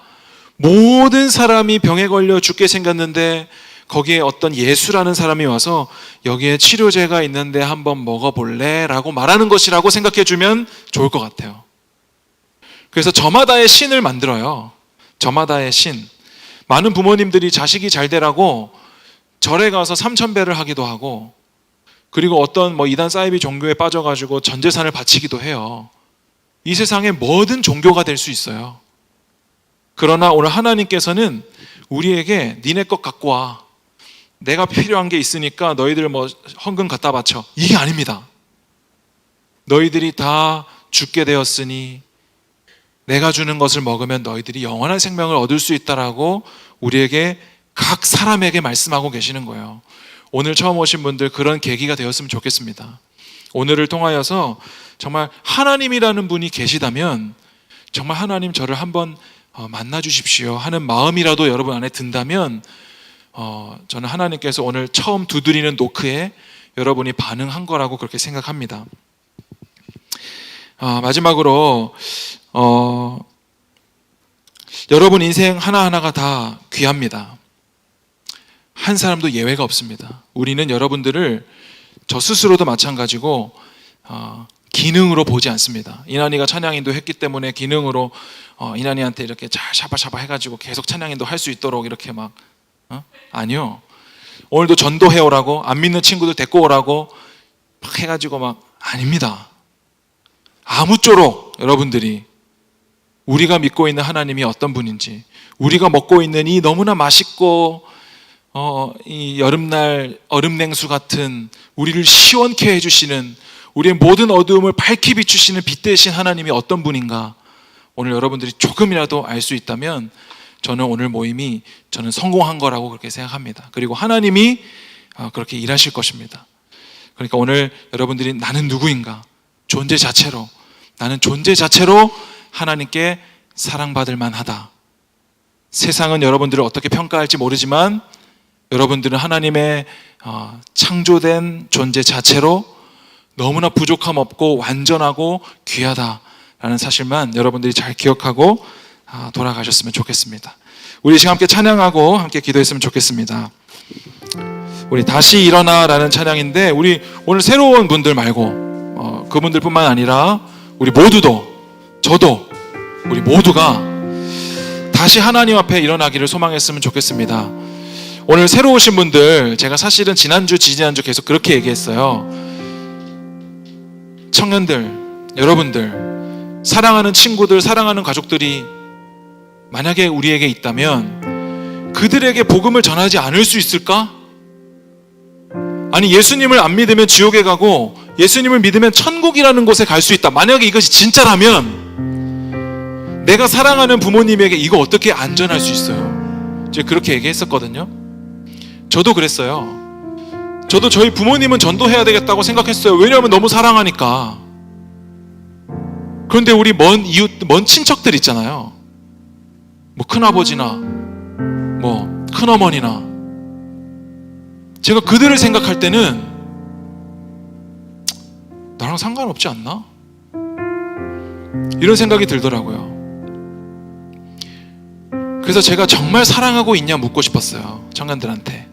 모든 사람이 병에 걸려 죽게 생겼는데 거기에 어떤 예수라는 사람이 와서 여기에 치료제가 있는데 한번 먹어볼래? 라고 말하는 것이라고 생각해 주면 좋을 것 같아요. 그래서 저마다의 신을 만들어요. 저마다의 신. 많은 부모님들이 자식이 잘 되라고 절에 가서 3,000배를 하기도 하고 그리고 어떤 이단 사이비 종교에 빠져가지고 전 재산을 바치기도 해요. 이 세상에 뭐든 종교가 될 수 있어요. 그러나 오늘 하나님께서는 우리에게 니네 것 갖고 와. 내가 필요한 게 있으니까 너희들 헌금 갖다 바쳐. 이게 아닙니다. 너희들이 다 죽게 되었으니 내가 주는 것을 먹으면 너희들이 영원한 생명을 얻을 수 있다라고 우리에게 각 사람에게 말씀하고 계시는 거예요. 오늘 처음 오신 분들 그런 계기가 되었으면 좋겠습니다. 오늘을 통하여서 정말 하나님이라는 분이 계시다면 정말 하나님 저를 한번 만나 주십시오 하는 마음이라도 여러분 안에 든다면 저는 하나님께서 오늘 처음 두드리는 노크에 여러분이 반응한 거라고 그렇게 생각합니다. 마지막으로 여러분 인생 하나하나가 다 귀합니다. 한 사람도 예외가 없습니다. 우리는 여러분들을 저 스스로도 마찬가지고 기능으로 보지 않습니다. 이난이가 찬양인도 했기 때문에 기능으로 이난이한테 이렇게 잘 샤바샤바 해가지고 계속 찬양인도 할 수 있도록 이렇게 막 아니요. 오늘도 전도해 오라고, 안 믿는 친구들 데리고 오라고 막 해가지고 막 아닙니다. 아무쪼록 여러분들이 우리가 믿고 있는 하나님이 어떤 분인지, 우리가 먹고 있는 이 너무나 맛있고 이 여름날 얼음 냉수 같은 우리를 시원케 해주시는, 우리의 모든 어두움을 밝히 비추시는 빛 대신 하나님이 어떤 분인가, 오늘 여러분들이 조금이라도 알 수 있다면 저는 오늘 모임이 저는 성공한 거라고 그렇게 생각합니다. 그리고 하나님이 그렇게 일하실 것입니다. 그러니까 오늘 여러분들이 나는 누구인가, 존재 자체로, 나는 존재 자체로 하나님께 사랑받을 만하다. 세상은 여러분들을 어떻게 평가할지 모르지만 여러분들은 하나님의 창조된 존재 자체로 너무나 부족함 없고 완전하고 귀하다라는 사실만 여러분들이 잘 기억하고 돌아가셨으면 좋겠습니다. 우리 지금 함께 찬양하고 함께 기도했으면 좋겠습니다. 우리 다시 일어나라는 찬양인데, 우리 오늘 새로운 분들 말고 그분들뿐만 아니라 우리 모두도, 저도 우리 모두가 다시 하나님 앞에 일어나기를 소망했으면 좋겠습니다. 오늘 새로 오신 분들, 제가 사실은 지난주 지지난주 계속 그렇게 얘기했어요. 청년들, 여러분들, 사랑하는 친구들, 사랑하는 가족들이 만약에 우리에게 있다면 그들에게 복음을 전하지 않을 수 있을까? 아니, 예수님을 안 믿으면 지옥에 가고 예수님을 믿으면 천국이라는 곳에 갈 수 있다. 만약에 이것이 진짜라면 내가 사랑하는 부모님에게 이거 어떻게 안전할 수 있어요? 제가 그렇게 얘기했었거든요. 저도 그랬어요. 저도 저희 부모님은 전도해야 되겠다고 생각했어요. 왜냐하면 너무 사랑하니까. 그런데 우리 먼 이웃, 먼 친척들 있잖아요. 뭐 큰아버지나 뭐 큰어머니나, 제가 그들을 생각할 때는 나랑 상관없지 않나? 이런 생각이 들더라고요. 그래서 제가 정말 사랑하고 있냐 묻고 싶었어요, 청년들한테.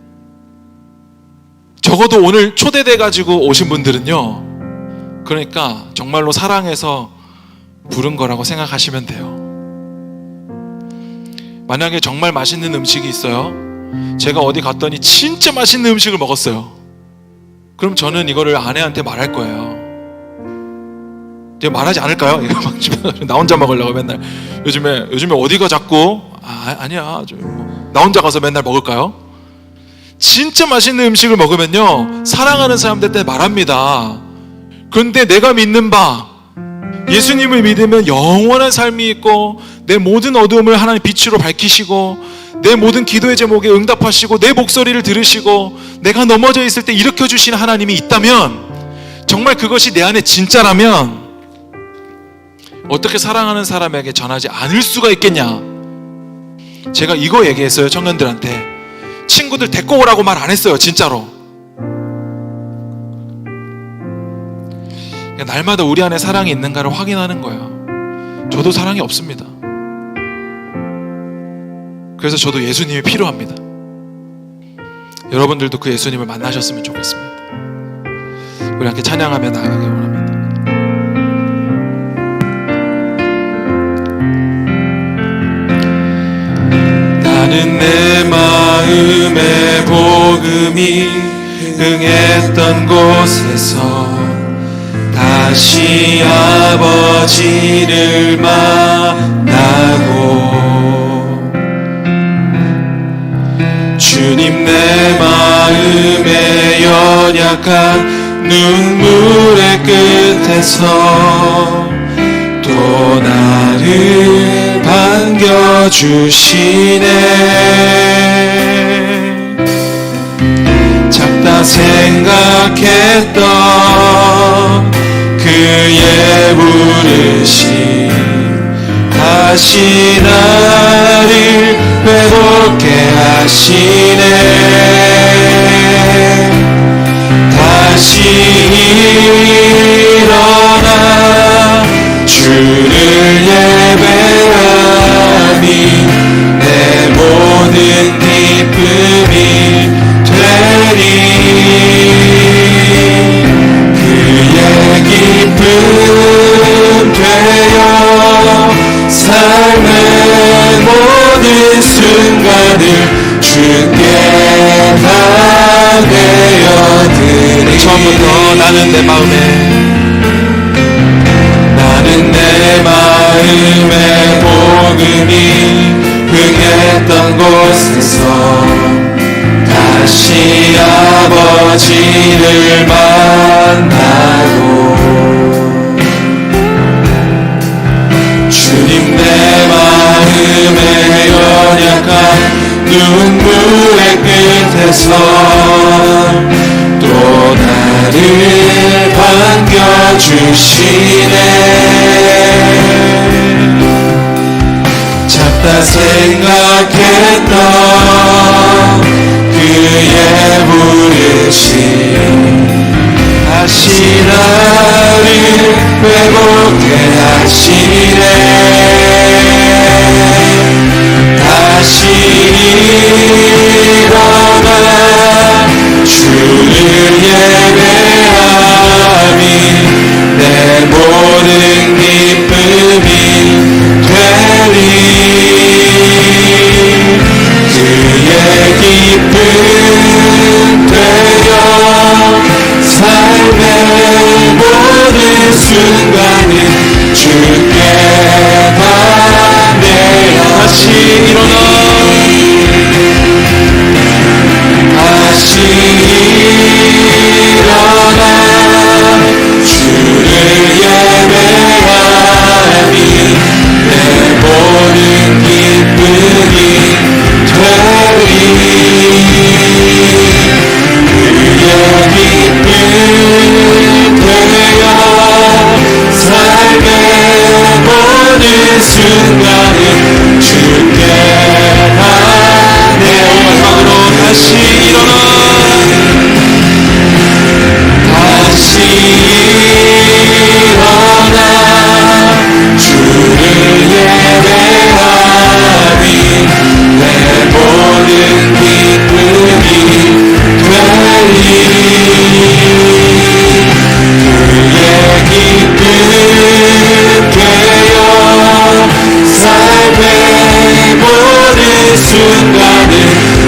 적어도 오늘 초대돼 가지고 오신 분들은요, 그러니까 정말로 사랑해서 부른 거라고 생각하시면 돼요. 만약에 정말 맛있는 음식이 있어요, 제가 어디 갔더니 진짜 맛있는 음식을 먹었어요. 그럼 저는 이거를 아내한테 말할 거예요. 제가 말하지 않을까요? 이거 막 나 혼자 먹으려고 맨날. 요즘에 어디가 자꾸 아니야, 나 혼자 가서 맨날 먹을까요? 진짜 맛있는 음식을 먹으면요, 사랑하는 사람들한테 말합니다. 그런데 내가 믿는 바, 예수님을 믿으면 영원한 삶이 있고 내 모든 어두움을 하나님 빛으로 밝히시고 내 모든 기도의 제목에 응답하시고 내 목소리를 들으시고 내가 넘어져 있을 때 일으켜 주시는 하나님이 있다면, 정말 그것이 내 안에 진짜라면 어떻게 사랑하는 사람에게 전하지 않을 수가 있겠냐. 제가 이거 얘기했어요, 청년들한테. 친구들 데리고 오라고 말 안 했어요, 진짜로. 날마다 우리 안에 사랑이 있는가를 확인하는 거예요. 저도 사랑이 없습니다. 그래서 저도 예수님이 필요합니다. 여러분들도 그 예수님을 만나셨으면 좋겠습니다. 우리 함께 찬양하며 나아가기 원합니다. 나는 내 마음의 복음이 응했던 곳에서 다시 아버지를 만나고, 주님 내 마음의 연약한 눈물의 끝에서 또 나를 반겨주시네. 작다 생각했던 그의 부르심 다시 나를 회복케 하시네. 다시 일어나 나는 내 마음에 복음이 흥했던 곳에서 다시 아버지를 만나고 주님 내 마음에 연약한 눈물의 끝에서 또 나를 반겨주시네. 작다 생각했던 그의 부르심 다시 나를 회복해 하시네. 다시 일어나 주를 예배함이 내 모든 기쁨이 되리. 그의 기쁨 되어 삶의 모든 순간을 주께 다 내어 다시 일어나 주를 예배하니 내 모든 기쁨이 되리. 그의 기쁨 되어 삶의 모든 순간을 주께 다 내어 마지막으로 다시 일어나 주를 예배하니 내 모든 기쁨이 되리. 그의 기쁨 되어 삶의 모든 순간을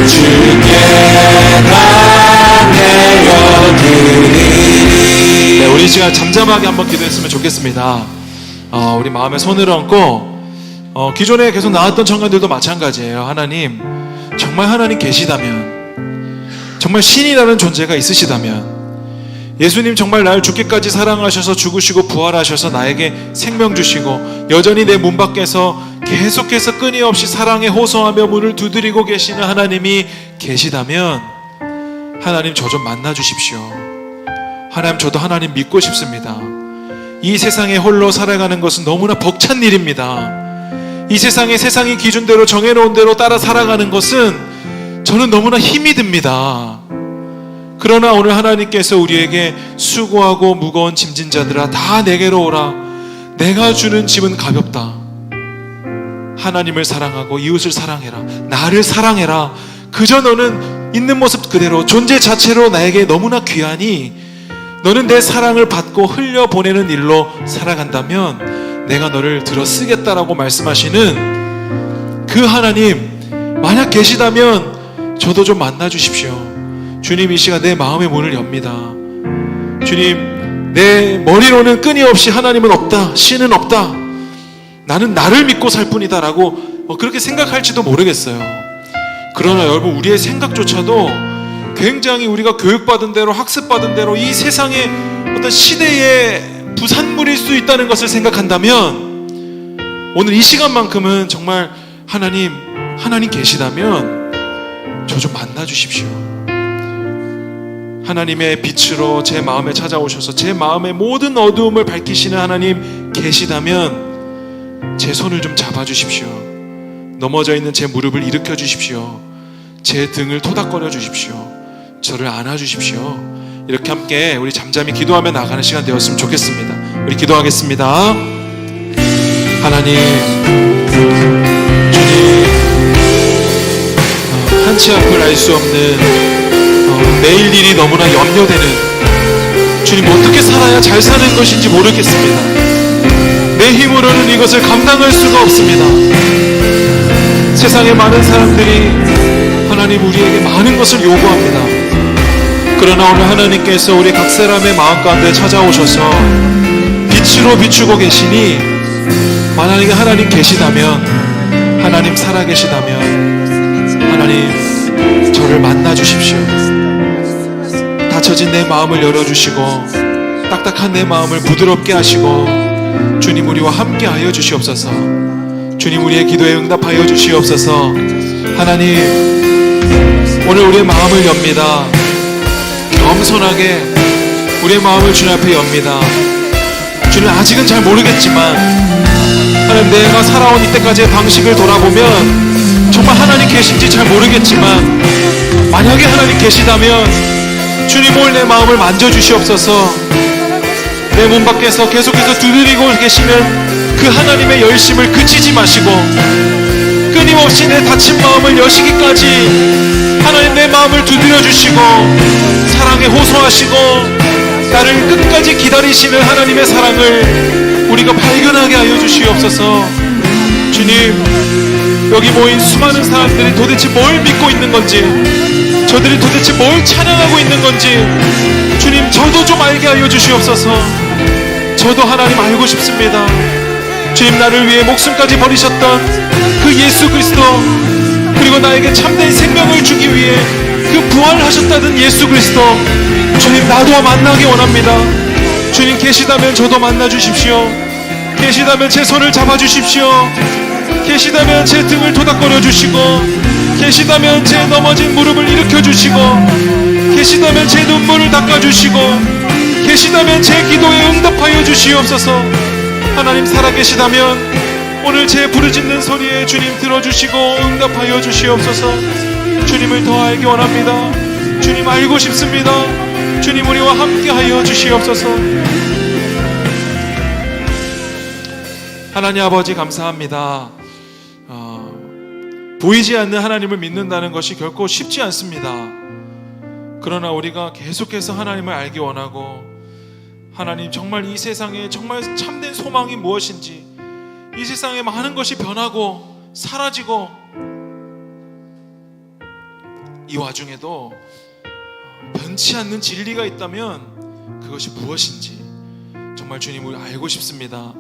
주께 다 내어드리리. 네, 우리 시간 잠잠하게 한번 기도했으면 좋겠습니다. 우리 마음에 손을 얹고 기존에 계속 나왔던 청년들도 마찬가지예요. 하나님, 정말 하나님 계시다면, 정말 신이라는 존재가 있으시다면, 예수님 정말 날 죽기까지 사랑하셔서 죽으시고 부활하셔서 나에게 생명 주시고 여전히 내 문 밖에서 계속해서 끊임없이 사랑에 호소하며 문을 두드리고 계시는 하나님이 계시다면, 하나님 저 좀 만나 주십시오. 하나님, 저도 하나님 믿고 싶습니다. 이 세상에 홀로 살아가는 것은 너무나 벅찬 일입니다. 이 세상이 기준대로 정해놓은 대로 따라 살아가는 것은 저는 너무나 힘이 듭니다. 그러나 오늘 하나님께서 우리에게 수고하고 무거운 짐진 자들아 다 내게로 오라. 내가 주는 짐은 가볍다. 하나님을 사랑하고 이웃을 사랑해라. 나를 사랑해라. 그저 너는 있는 모습 그대로 존재 자체로 나에게 너무나 귀하니 너는 내 사랑을 받고 흘려보내는 일로 살아간다면 내가 너를 들어 쓰겠다라고 말씀하시는 그 하나님, 만약 계시다면 저도 좀 만나 주십시오. 주님, 이 시간 내 마음의 문을 엽니다. 주님, 내 머리로는 끊임없이 하나님은 없다, 신은 없다, 나는 나를 믿고 살 뿐이다 라고 그렇게 생각할지도 모르겠어요. 그러나 여러분, 우리의 생각조차도 굉장히 우리가 교육받은 대로 학습받은 대로 이 세상의 어떤 시대의 부산물일 수 있다는 것을 생각한다면 오늘 이 시간만큼은 정말 하나님 계시다면 저 좀 만나 주십시오. 하나님의 빛으로 제 마음에 찾아오셔서 제 마음의 모든 어두움을 밝히시는 하나님 계시다면 제 손을 좀 잡아 주십시오. 넘어져 있는 제 무릎을 일으켜 주십시오. 제 등을 토닥거려 주십시오. 저를 안아주십시오. 이렇게 함께 우리 잠잠히 기도하며 나가는 시간 되었으면 좋겠습니다. 우리 기도하겠습니다. 하나님, 주님, 한치 앞을 알 수 없는 내일 일이 너무나 염려되는, 주님, 어떻게 살아야 잘 사는 것인지 모르겠습니다. 내 힘으로는 이것을 감당할 수가 없습니다. 세상의 많은 사람들이 하나님 우리에게 많은 것을 요구합니다. 그러나 오늘 하나님께서 우리 각 사람의 마음 가운데 찾아오셔서 빛으로 비추고 계시니 만약에 하나님 계시다면, 하나님 살아계시다면 하나님 저를 만나 주십시오. 닫혀진 내 마음을 열어주시고 딱딱한 내 마음을 부드럽게 하시고 주님 우리와 함께 하여 주시옵소서. 주님 우리의 기도에 응답하여 주시옵소서. 하나님 오늘 우리의 마음을 엽니다. 겸손하게 우리의 마음을 주님 앞에 엽니다. 주님 아직은 잘 모르겠지만 하나님 내가 살아온 이때까지의 방식을 돌아보면 정말 하나님 계신지 잘 모르겠지만 만약에 하나님 계시다면 주님 오늘 내 마음을 만져주시옵소서. 내 문 밖에서 계속해서 두드리고 계시는 그 하나님의 열심을 그치지 마시고 끊임없이 내 닫힌 마음을 여시기까지 하나님 내 마음을 두드려 주시고 사랑에 호소하시고 나를 끝까지 기다리시는 하나님의 사랑을 우리가 발견하게 하여 주시옵소서. 주님 여기 모인 수많은 사람들이 도대체 뭘 믿고 있는 건지, 저들이 도대체 뭘 찬양하고 있는 건지 주님 저도 좀 알게 하여 주시옵소서. 저도 하나님 알고 싶습니다. 주님 나를 위해 목숨까지 버리셨던 그 예수 그리스도, 그리고 나에게 참된 생명을 주기 위해 그 부활하셨다는 예수 그리스도, 주님 나도 만나기 원합니다. 주님 계시다면 저도 만나 주십시오. 계시다면 제 손을 잡아 주십시오. 계시다면 제 등을 토닥거려 주시고, 계시다면 제 넘어진 무릎을 일으켜 주시고, 계시다면 제 눈물을 닦아 주시고, 계시다면 제 기도에 응답하여 주시옵소서. 하나님 살아계시다면 오늘 제 부르짖는 소리에 주님 들어주시고 응답하여 주시옵소서. 주님을 더 알기 원합니다. 주님 알고 싶습니다. 주님 우리와 함께하여 주시옵소서. 하나님 아버지 감사합니다. 보이지 않는 하나님을 믿는다는 것이 결코 쉽지 않습니다. 그러나 우리가 계속해서 하나님을 알기 원하고, 하나님 정말 이 세상에 정말 참된 소망이 무엇인지, 이 세상에 많은 것이 변하고 사라지고 이 와중에도 변치 않는 진리가 있다면 그것이 무엇인지 정말 주님을 알고 싶습니다.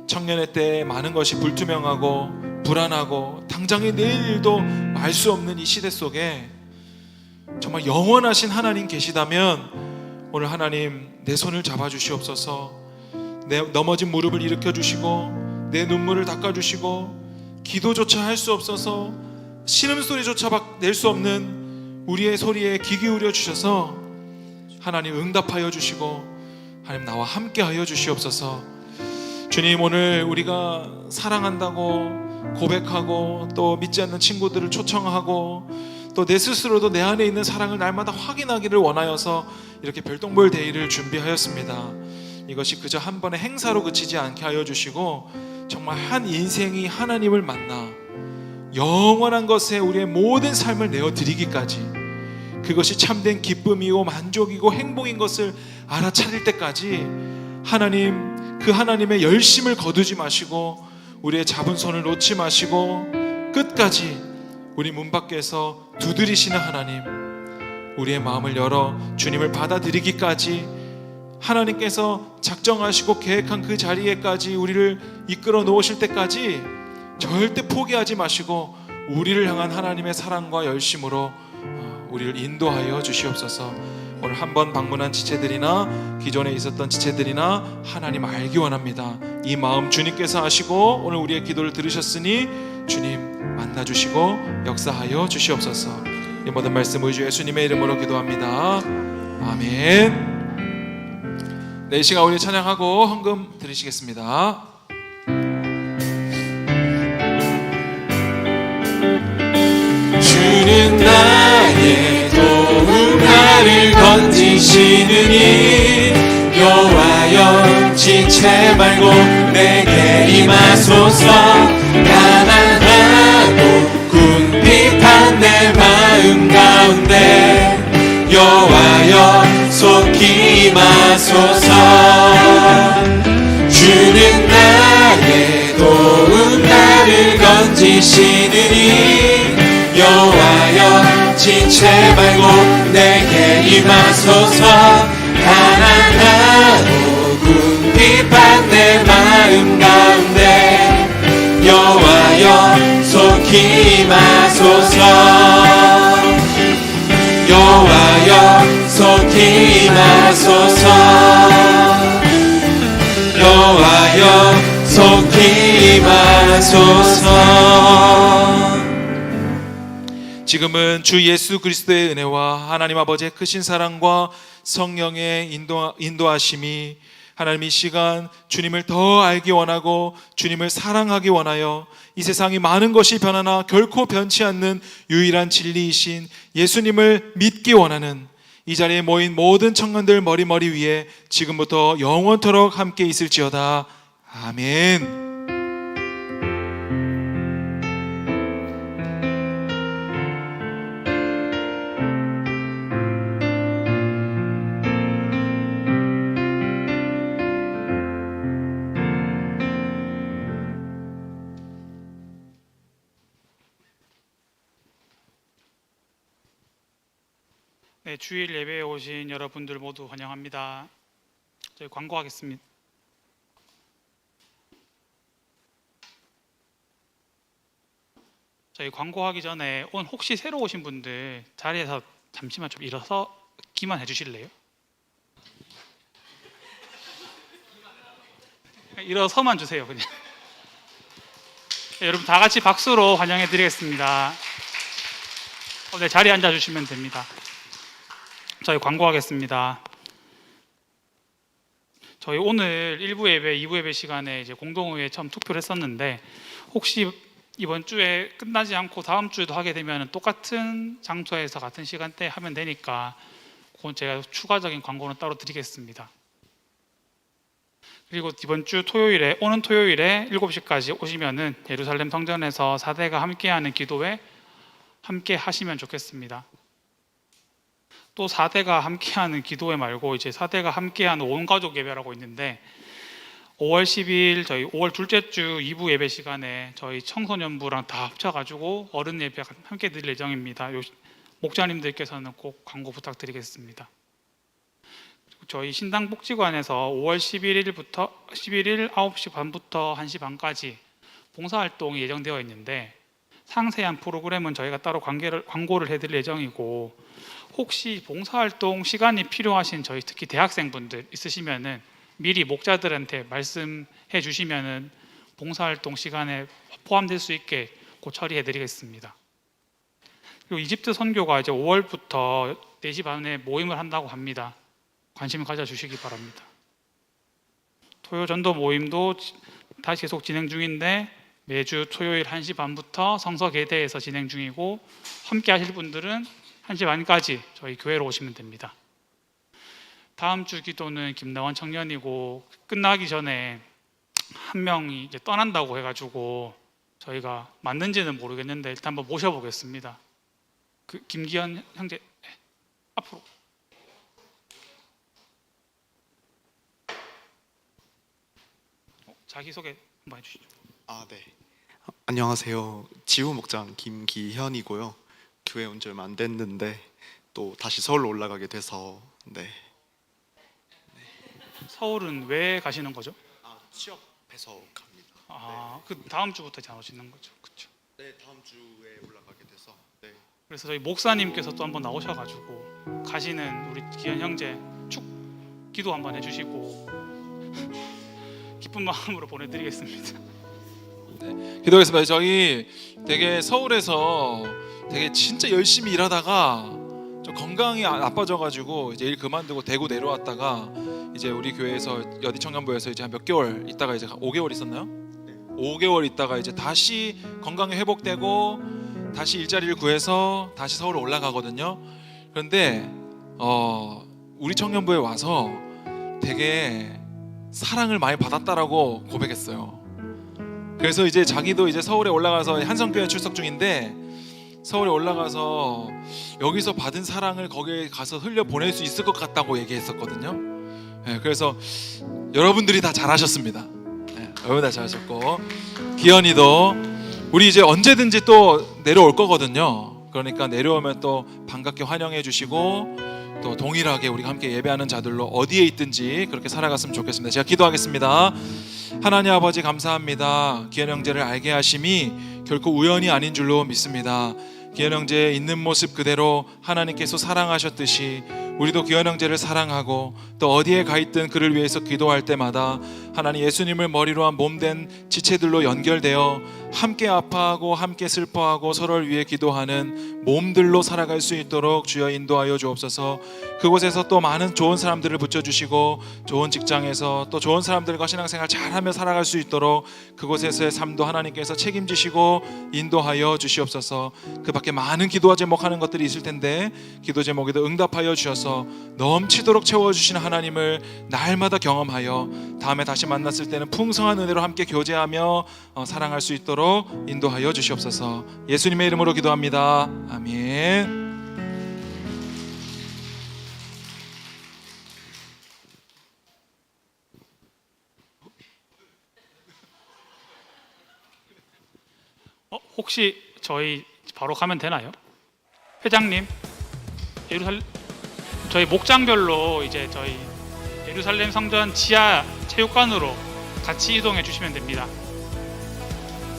청년의 때에 많은 것이 불투명하고 불안하고 당장의 내일 일도 알 수 없는 이 시대 속에 정말 영원하신 하나님 계시다면 오늘 하나님 내 손을 잡아주시옵소서. 내 넘어진 무릎을 일으켜 주시고 내 눈물을 닦아주시고 기도조차 할 수 없어서 신음소리조차 낼 수 없는 우리의 소리에 귀 기울여 주셔서 하나님 응답하여 주시고 하나님 나와 함께 하여 주시옵소서. 주님 오늘 우리가 사랑한다고 고백하고 또 믿지 않는 친구들을 초청하고 또 내 스스로도 내 안에 있는 사랑을 날마다 확인하기를 원하여서 이렇게 별똥별 데이를 준비하였습니다. 이것이 그저 한 번의 행사로 그치지 않게 하여 주시고 정말 한 인생이 하나님을 만나 영원한 것에 우리의 모든 삶을 내어드리기까지, 그것이 참된 기쁨이고 만족이고 행복인 것을 알아차릴 때까지 하나님 그 하나님의 열심을 거두지 마시고 우리의 잡은 손을 놓지 마시고 끝까지 우리 문 밖에서 두드리시는 하나님, 우리의 마음을 열어 주님을 받아들이기까지 하나님께서 작정하시고 계획한 그 자리에까지 우리를 이끌어 놓으실 때까지 절대 포기하지 마시고 우리를 향한 하나님의 사랑과 열심으로 우리를 인도하여 주시옵소서. 오늘 한번 방문한 지체들이나 기존에 있었던 지체들이나 하나님 알기 원합니다. 이 마음 주님께서 아시고 오늘 우리의 기도를 들으셨으니 주님 만나주시고 역사하여 주시옵소서. 이 모든 말씀 의주 예수님의 이름으로 기도합니다. 아멘. 네, 이 시간 우리 찬양하고 헌금 드리시겠습니다. 주는 나의 도움, 나를 건지시느니 여호와여 지체 말고 내게 임하소서. 가난하고 궁핍한 내 마음 가운데 여호와여 속히 임하소서. 주는 나의 도움, 나를 건지시느니 여호와여 지체 말고 내게 임하소서. 가난하고 궁핍한 내 마음 가운데 여호와여 속히 임하소서. 여호와여 속히 임하소서. 여호와여 속히 임하소서. 지금은 주 예수 그리스도의 은혜와 하나님 아버지의 크신 사랑과 성령의 인도하심이 하나님 이 시간 주님을 더 알기 원하고 주님을 사랑하기 원하여 이 세상이 많은 것이 변하나 결코 변치 않는 유일한 진리이신 예수님을 믿기 원하는 이 자리에 모인 모든 청년들 머리 위에 지금부터 영원토록 함께 있을지어다. 아멘. 네, 주일 예배에 오신 여러분들 모두 환영합니다. 저희 광고하겠습니다. 저희 광고하기 전에 오늘 혹시 새로 오신 분들 자리에서 잠시만 좀 일어서기만 해주실래요? 일어서만 주세요, 그냥. 네, 여러분 다 같이 박수로 환영해드리겠습니다. 네, 자리에 앉아주시면 됩니다. 저희 광고하겠습니다. 저희 오늘 1부 예배, 2부 예배 시간에 이제 공동의회 처음 투표를 했었는데 혹시 이번 주에 끝나지 않고 다음 주에도 하게 되면 똑같은 장소에서 같은 시간대에 하면 되니까 그건 제가 추가적인 광고는 따로 드리겠습니다. 그리고 이번 주 토요일에 오는 토요일에 7시까지 오시면은 예루살렘 성전에서 4대가 함께하는 기도회 함께 하시면 좋겠습니다. 또 4대가 함께하는 기도회 말고 이제 4대가 함께하는 온 가족 예배라고 있는데 5월 10일 저희 5월 둘째 주 2부 예배 시간에 저희 청소년부랑 다 합쳐가지고 어른 예배 함께 드릴 예정입니다. 목자님들께서는 꼭 광고 부탁드리겠습니다. 저희 신당복지관에서 5월 11일부터 11일 9시 반부터 1시 반까지 봉사활동이 예정되어 있는데 상세한 프로그램은 저희가 따로 광고를 해드릴 예정이고 혹시 봉사활동 시간이 필요하신 저희 특히 대학생분들 있으시면은 미리 목자들한테 말씀해 주시면은 봉사활동 시간에 포함될 수 있게 곧 처리해 드리겠습니다. 그리고 이집트 선교가 이제 5월부터 4시 반에 모임을 한다고 합니다. 관심 가져주시기 바랍니다. 토요 전도 모임도 다시 계속 진행 중인데 매주 토요일 1시 반부터 성서계대에서 진행 중이고 함께 하실 분들은 1시 반까지 저희 교회로 오시면 됩니다. 다음 주 기도는 김나원 청년이고 끝나기 전에 한 명이 이제 떠난다고 해가지고 저희가 맞는지는 모르겠는데 일단 한번 모셔보겠습니다. 그 김기현 형제 앞으로. 자기소개 한번 해주시죠. 네. 안녕하세요. 지우 목장 김기현이고요. 교회 온 지 얼마 안 됐는데 또 다시 서울로 올라가게 돼서 서울은 왜 가시는 거죠? 취업해서 갑니다. 그 다음 주부터 나오시는 거죠, 그렇죠? 네, 다음 주에 올라가게 돼서. 네. 그래서 저희 목사님께서 또 한번 나오셔가지고 가시는 우리 기현 형제 축 기도 한번 해주시고 기쁜 마음으로 보내드리겠습니다. 기도하겠습니다. 저희 되게 서울에서 되게 진짜 열심히 일하다가 좀 건강이 나빠져가지고 이제 일 그만두고 대구 내려왔다가 이제 우리 교회에서 여디 청년부에서 이제 한 몇 개월 있다가 이제 5개월 있었나요? 5개월 있다가 이제 다시 건강이 회복되고 다시 일자리를 구해서 다시 서울로 올라가거든요. 그런데 우리 청년부에 와서 되게 사랑을 많이 받았다라고 고백했어요. 그래서 이제 자기도 이제 서울에 올라가서 한성교회 출석 중인데 서울에 올라가서 여기서 받은 사랑을 거기에 가서 흘려 보낼 수 있을 것 같다고 얘기했었거든요. 네, 그래서 여러분들이 다 잘하셨습니다. 네, 여러분 다 잘하셨고 기현이도 우리 이제 언제든지 또 내려올 거거든요. 그러니까 내려오면 또 반갑게 환영해 주시고 또 동일하게 우리가 함께 예배하는 자들로 어디에 있든지 그렇게 살아갔으면 좋겠습니다. 제가 기도하겠습니다. 하나님 아버지 감사합니다. 기현 형제를 알게 하심이 결코 우연이 아닌 줄로 믿습니다. 기현 형제의 있는 모습 그대로 하나님께서 사랑하셨듯이 우리도 기현 형제를 사랑하고 또 어디에 가 있든 그를 위해서 기도할 때마다 하나님 예수님을 머리로 한 몸된 지체들로 연결되어 함께 아파하고 함께 슬퍼하고 서로를 위해 기도하는 몸들로 살아갈 수 있도록 주여 인도하여 주옵소서. 그곳에서 또 많은 좋은 사람들을 붙여주시고 좋은 직장에서 또 좋은 사람들과 신앙생활 잘하며 살아갈 수 있도록 그곳에서의 삶도 하나님께서 책임지시고 인도하여 주시옵소서. 그 밖에 많은 기도와 제목하는 것들이 있을 텐데 기도 제목에도 응답하여 주셔서 넘치도록 채워주시는 하나님을 날마다 경험하여 다음에 다시 만났을 때는 풍성한 은혜로 함께 교제하며 사랑할 수 있도록 인도하여 주시옵소서. 예수님의 이름으로 기도합니다. 아멘. 혹시 저희 바로 가면 되나요? 회장님, 저희 목장별로 이제 저희 예루살렘 성전 지하 체육관으로 같이 이동해 주시면 됩니다.